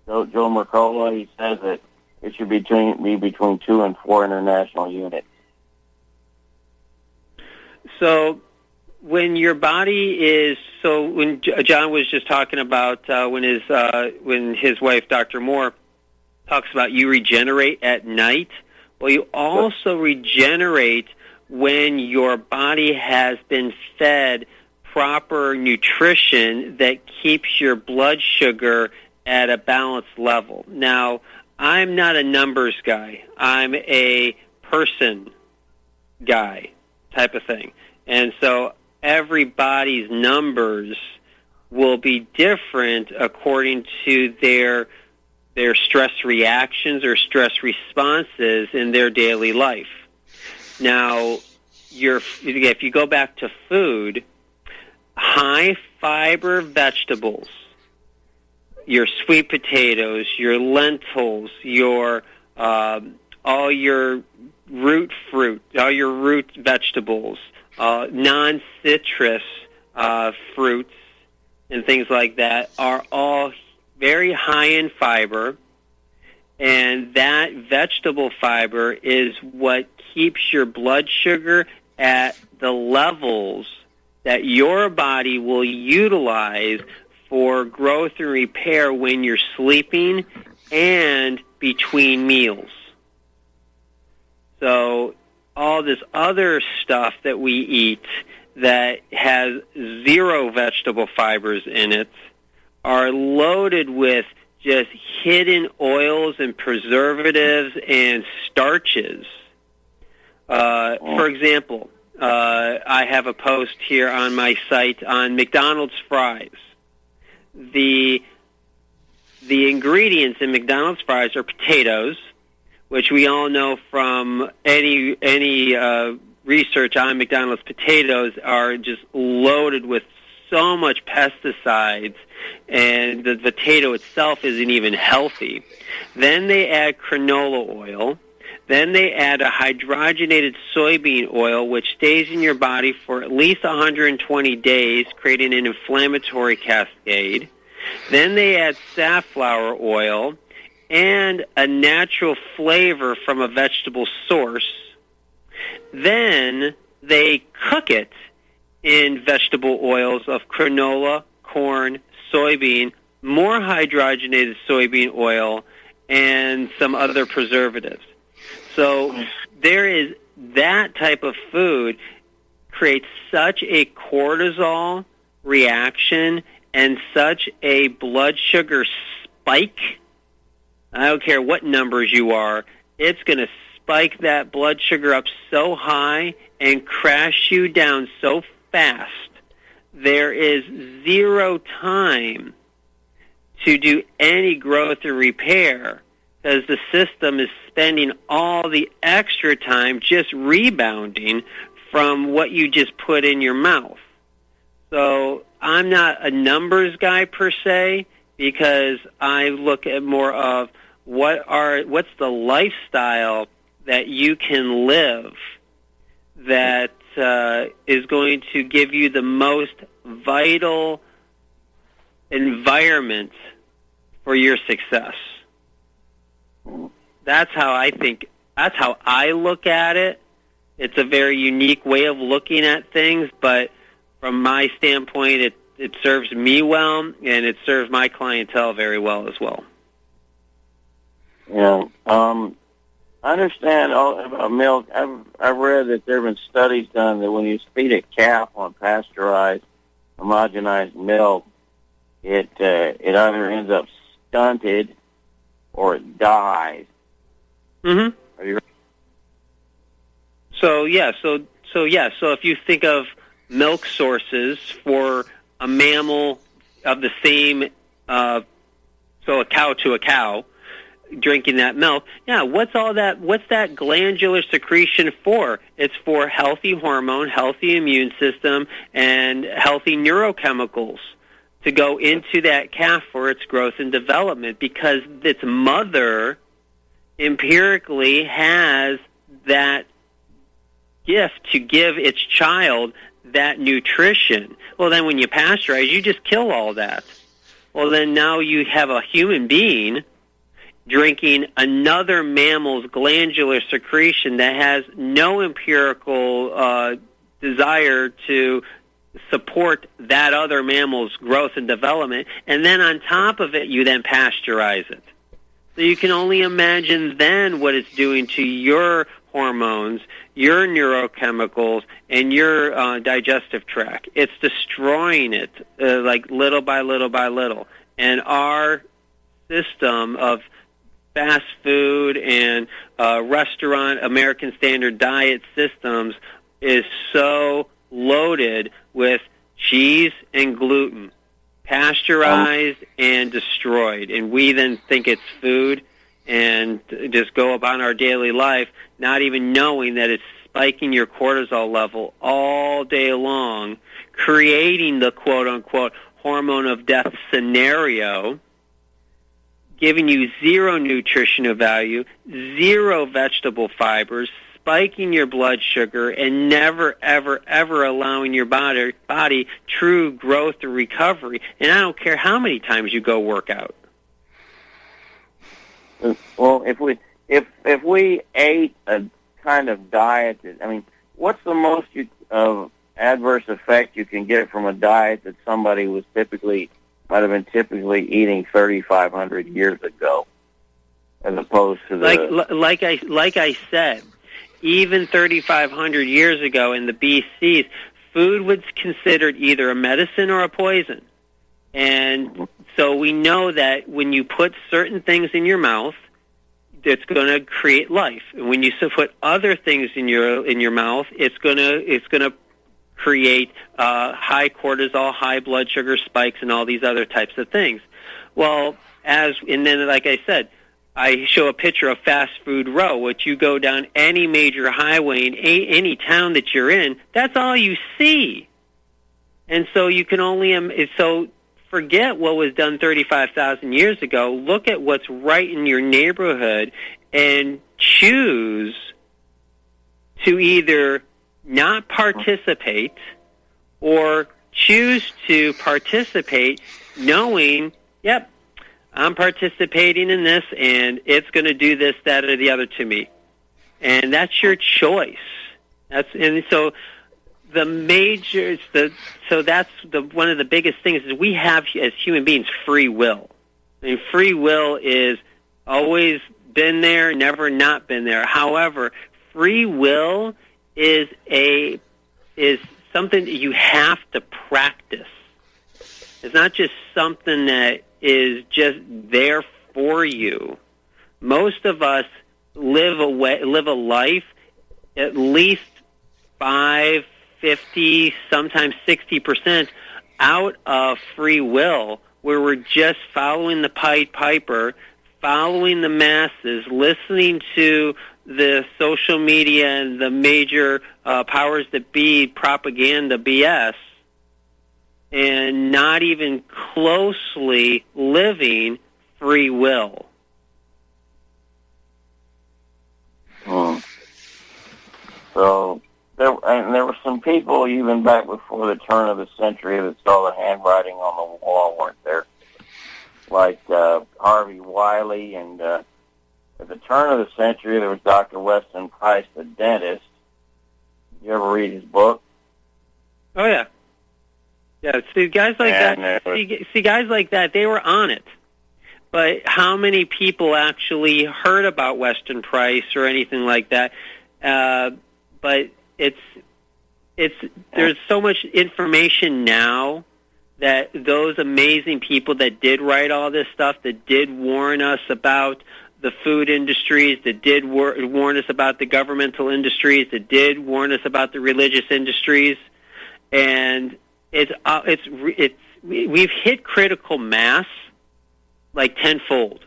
Joe Mercola, he says that it should be between 2 and 4 international units. So when your body is, when John was just talking about when his wife, Dr. Moore, talks about you regenerate at night, well, you also regenerate when your body has been fed proper nutrition that keeps your blood sugar at a balanced level. Now, I'm not a numbers guy. I'm a person guy type of thing. And so everybody's numbers will be different according to their stress reactions or stress responses in their daily life. Now, if you go back to food, high-fiber vegetables, your sweet potatoes, your lentils, your all your root fruit, all your root vegetables, non-citrus fruits and things like that are all very high in fiber, and that vegetable fiber is what keeps your blood sugar at the levels that your body will utilize for growth and repair when you're sleeping and between meals. So all this other stuff that we eat that has zero vegetable fibers in it are loaded with just hidden oils and preservatives and starches. For example, I have a post here on my site on McDonald's fries. The ingredients in McDonald's fries are potatoes, which we all know from any research on McDonald's potatoes are just loaded with so much pesticides, and the potato itself isn't even healthy. Then they add canola oil. Then they add a hydrogenated soybean oil, which stays in your body for at least 120 days, creating an inflammatory cascade. Then they add safflower oil and a natural flavor from a vegetable source. Then they cook it in vegetable oils of canola, corn, soybean, more hydrogenated soybean oil, and some other preservatives. So there is that type of food creates such a cortisol reaction and such a blood sugar spike. I don't care what numbers you are, it's going to spike that blood sugar up so high and crash you down so fast. There is zero time to do any growth or repair because the system is spending all the extra time just rebounding from what you just put in your mouth. So I'm not a numbers guy per se, because I look at more of what's the lifestyle that you can live that is going to give you the most vital environment for your success. That's how I think That's how I look at it. It's a very unique way of looking at things, but from my standpoint, it serves me well, and it serves my clientele very well as well. Yeah. I understand all about milk. I've read that there have been studies done that when you feed a calf on pasteurized, homogenized milk, it either ends up stunted or it dies. Mm-hmm. Have you heard? So if you think of milk sources for a mammal of the same, so a cow to a cow, drinking that milk, what's that glandular secretion for? It's for healthy hormone, healthy immune system, and healthy neurochemicals to go into that calf for its growth and development, because its mother empirically has that gift to give its child that nutrition. Well, then when you pasteurize, you just kill all that. Well, then now you have a human being drinking another mammal's glandular secretion that has no empirical desire to support that other mammal's growth and development, and then on top of it, you then pasteurize it. So you can only imagine then what it's doing to your hormones, your neurochemicals, and your digestive tract. It's destroying it like little by little by little. And our system of fast food and restaurant American standard diet systems is so loaded with cheese and gluten, pasteurized and destroyed. And we then think it's food and just go about our daily life not even knowing that it's spiking your cortisol level all day long, creating the quote-unquote hormone of death scenario, giving you zero nutritional value, zero vegetable fibers, spiking your blood sugar, and never, ever, ever allowing your body true growth or recovery. And I don't care how many times you go work out. Well, if we ate a kind of diet that, what's the most adverse effect you can get from a diet that somebody might have been typically eating 3,500 years ago, as opposed to the like I said, even 3,500 years ago in the BCs, food was considered either a medicine or a poison. And so we know that when you put certain things in your mouth, it's going to create life. And when you put other things in your mouth, it's going to create high cortisol, high blood sugar spikes, and all these other types of things. Well, and then like I said, I show a picture of Fast Food Row, which you go down any major highway in any town that you're in, that's all you see. And so you can only forget what was done 35,000 years ago. Look at what's right in your neighborhood and choose to either not participate or choose to participate knowing, yep, I'm participating in this and it's going to do this, that, or the other to me. And that's your choice. So that's one of the biggest things is we have as human beings free will. Free will is always been there, never not been there. However, free will is something that you have to practice. It's not just something that is just there for you. Most of us live a life at least 5, 50, sometimes 60% out of free will, where we're just following the Pied Piper, following the masses, listening to the social media and the major powers that be propaganda BS, and not even closely living free will. So there were some people even back before the turn of the century that saw the handwriting on the wall, weren't there? Like Harvey Wiley and a the turn of the century, there was Dr. Weston Price, the dentist. Did you ever read his book? Oh, yeah. Yeah, see, guys like that, see, guys like that, they were on it. But how many people actually heard about Weston Price or anything like that? But there's so much information now that those amazing people that did write all this stuff, that did warn us about the food industries, that did warn us about the governmental industries, that did warn us about the religious industries, and we've hit critical mass like tenfold.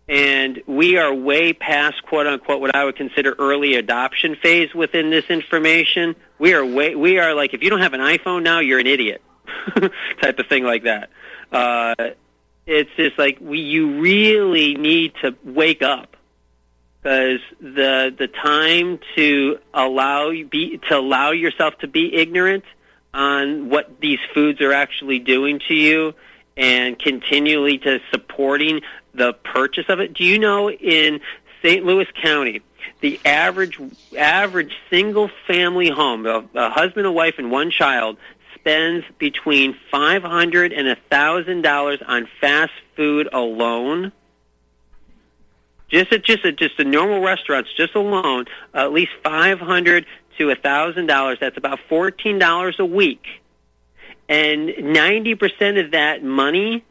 And we are way past, quote unquote, what I would consider early adoption phase within this information. We are like, if you don't have an iPhone now, you're an idiot, type of thing like that. It's just like you really need to wake up, because the time to allow yourself to be ignorant on what these foods are actually doing to you, and continually to supporting the purchase of it. Do you know in St. Louis County, the average single-family home, a husband, a wife, and one child, spends between $500 and $1,000 on fast food alone? Just the normal restaurants, just alone, at least $500 to $1,000. That's about $14 a week. And 90% of that money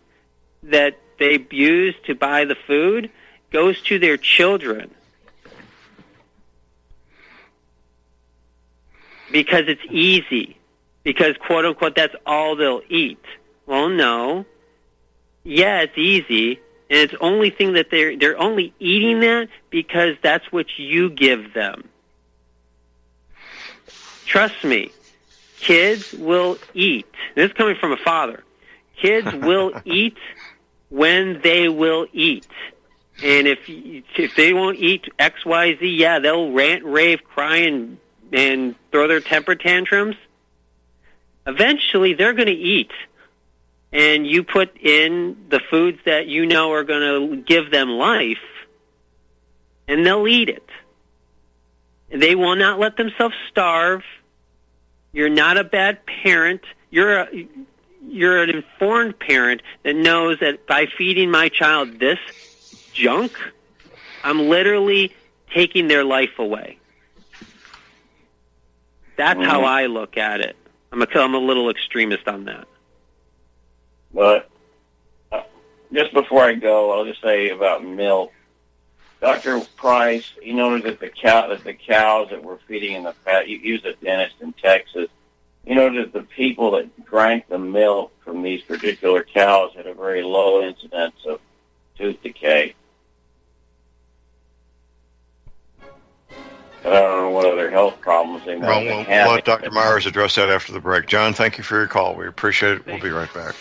that they use to buy the food goes to their children, because it's easy, because, quote unquote, that's all they'll eat. Well, no. Yeah, it's easy, and it's the only thing that they're only eating that because that's what you give them. Trust me. Kids will eat. This is coming from a father. Kids will eat when they will eat. And if they won't eat X, Y, Z, yeah, they'll rant, rave, cry, and throw their temper tantrums. Eventually, they're going to eat. And you put in the foods that you know are going to give them life, and they'll eat it. They will not let themselves starve. You're not a bad parent. You're an informed parent that knows that by feeding my child this junk, I'm literally taking their life away. That's how I look at it. I'm a little extremist on that. But just before I go, I'll just say about milk. Dr. Price, he noted that the cows that were feeding in the fat, he was a dentist in Texas, he noted that the people that drank the milk from these particular cows had a very low incidence of tooth decay. I don't know what other health problems they might have. We'll let Dr. Myers address that after the break. John, thank you for your call. We appreciate it. We'll be right back.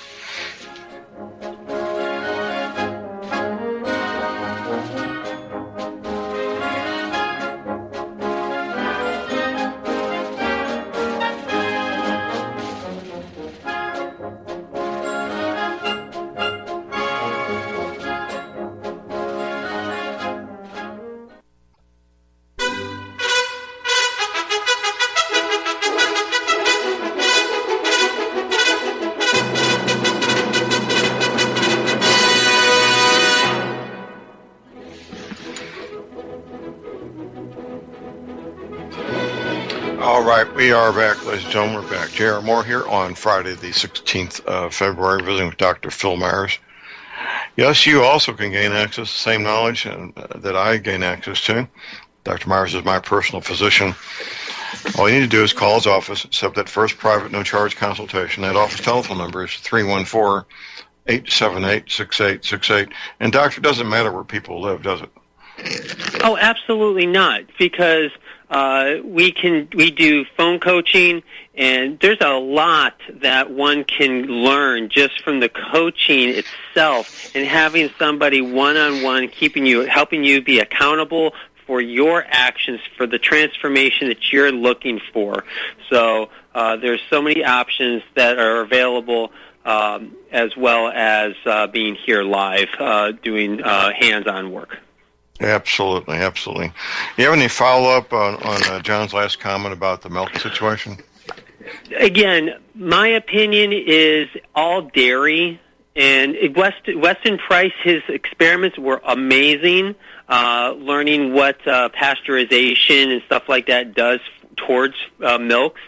We are back, ladies and gentlemen. We're back. J.R. Moore here on Friday, the 16th of February, visiting with Dr. Phil Myers. Yes, you also can gain access to the same knowledge that I gain access to. Dr. Myers is my personal physician. All you need to do is call his office, set up that first private, no-charge consultation. That office telephone number is 314-878-6868. And, doctor, it doesn't matter where people live, does it? Oh, absolutely not, because we do phone coaching, and there's a lot that one can learn just from the coaching itself, and having somebody one-on-one helping you be accountable for your actions, for the transformation that you're looking for. So there's so many options that are available, as well as being here live, doing hands-on work. Absolutely, absolutely. You have any follow-up on John's last comment about the milk situation? Again, my opinion is all dairy. And Weston Price, his experiments were amazing, learning what pasteurization and stuff like that does towards milks.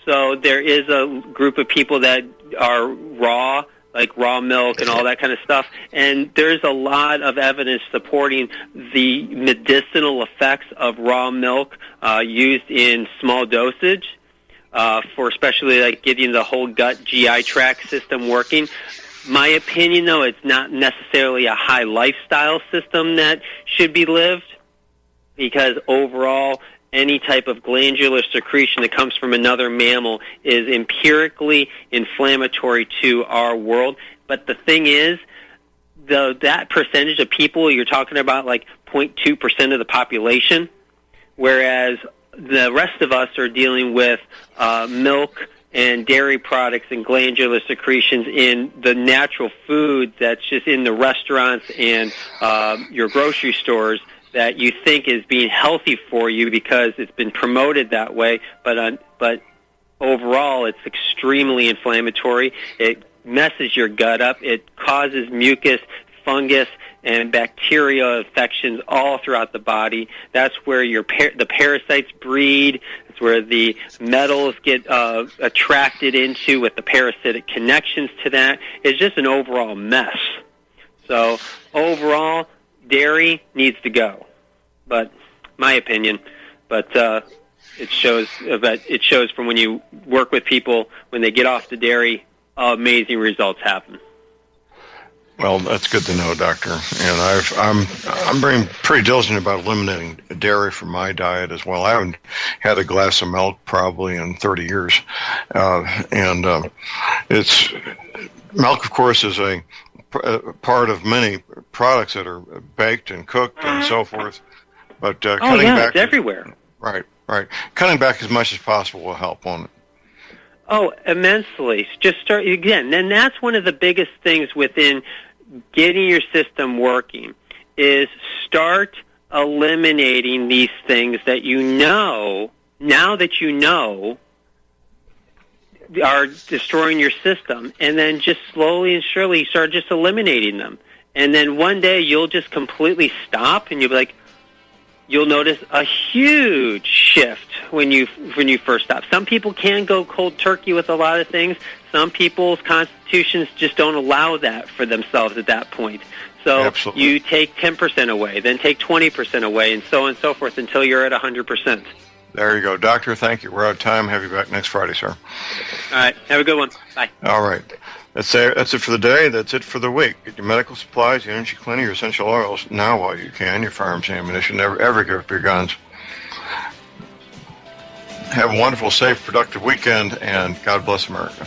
So there is a group of people that are raw, like raw milk and all that kind of stuff. And there's a lot of evidence supporting the medicinal effects of raw milk used in small dosage for especially like getting the whole gut GI tract system working. My opinion, though, it's not necessarily a high lifestyle system that should be lived, because overall, any type of glandular secretion that comes from another mammal is empirically inflammatory to our world. But the thing is, that percentage of people, you're talking about like 0.2% of the population, whereas the rest of us are dealing with milk and dairy products and glandular secretions in the natural food that's just in the restaurants and your grocery stores that you think is being healthy for you because it's been promoted that way, but overall it's extremely inflammatory. It messes your gut up. It causes mucus, fungus, and bacterial infections all throughout the body. That's where the parasites breed. It's where the metals get attracted into with the parasitic connections to that. It's just an overall mess. So overall, dairy needs to go. But my opinion. But it shows from when you work with people when they get off the dairy, amazing results happen. Well, that's good to know, Doctor. And I'm being pretty diligent about eliminating dairy from my diet as well. I haven't had a glass of milk probably in 30 years, it's milk, of course, is a part of many products that are baked and cooked and so forth. But cutting back, it's everywhere. Right. Cutting back as much as possible will help, won't it? Oh, immensely. Just start again. And that's one of the biggest things within getting your system working is start eliminating these things that you know, now that you know, are destroying your system. And then just slowly and surely start just eliminating them. And then one day you'll just completely stop and you'll be like, you'll notice a huge shift when you first stop. Some people can go cold turkey with a lot of things. Some people's constitutions just don't allow that for themselves at that point. So Absolutely. You take 10% away, then take 20% away, and so on and so forth until you're at 100%. There you go. Doctor, thank you. We're out of time. Have you back next Friday, sir. All right. Have a good one. Bye. All right. That's it for the day. That's it for the week. Get your medical supplies, your energy cleaning, your essential oils now while you can, your firearms and ammunition. Never, ever give up your guns. Have a wonderful, safe, productive weekend, and God bless America.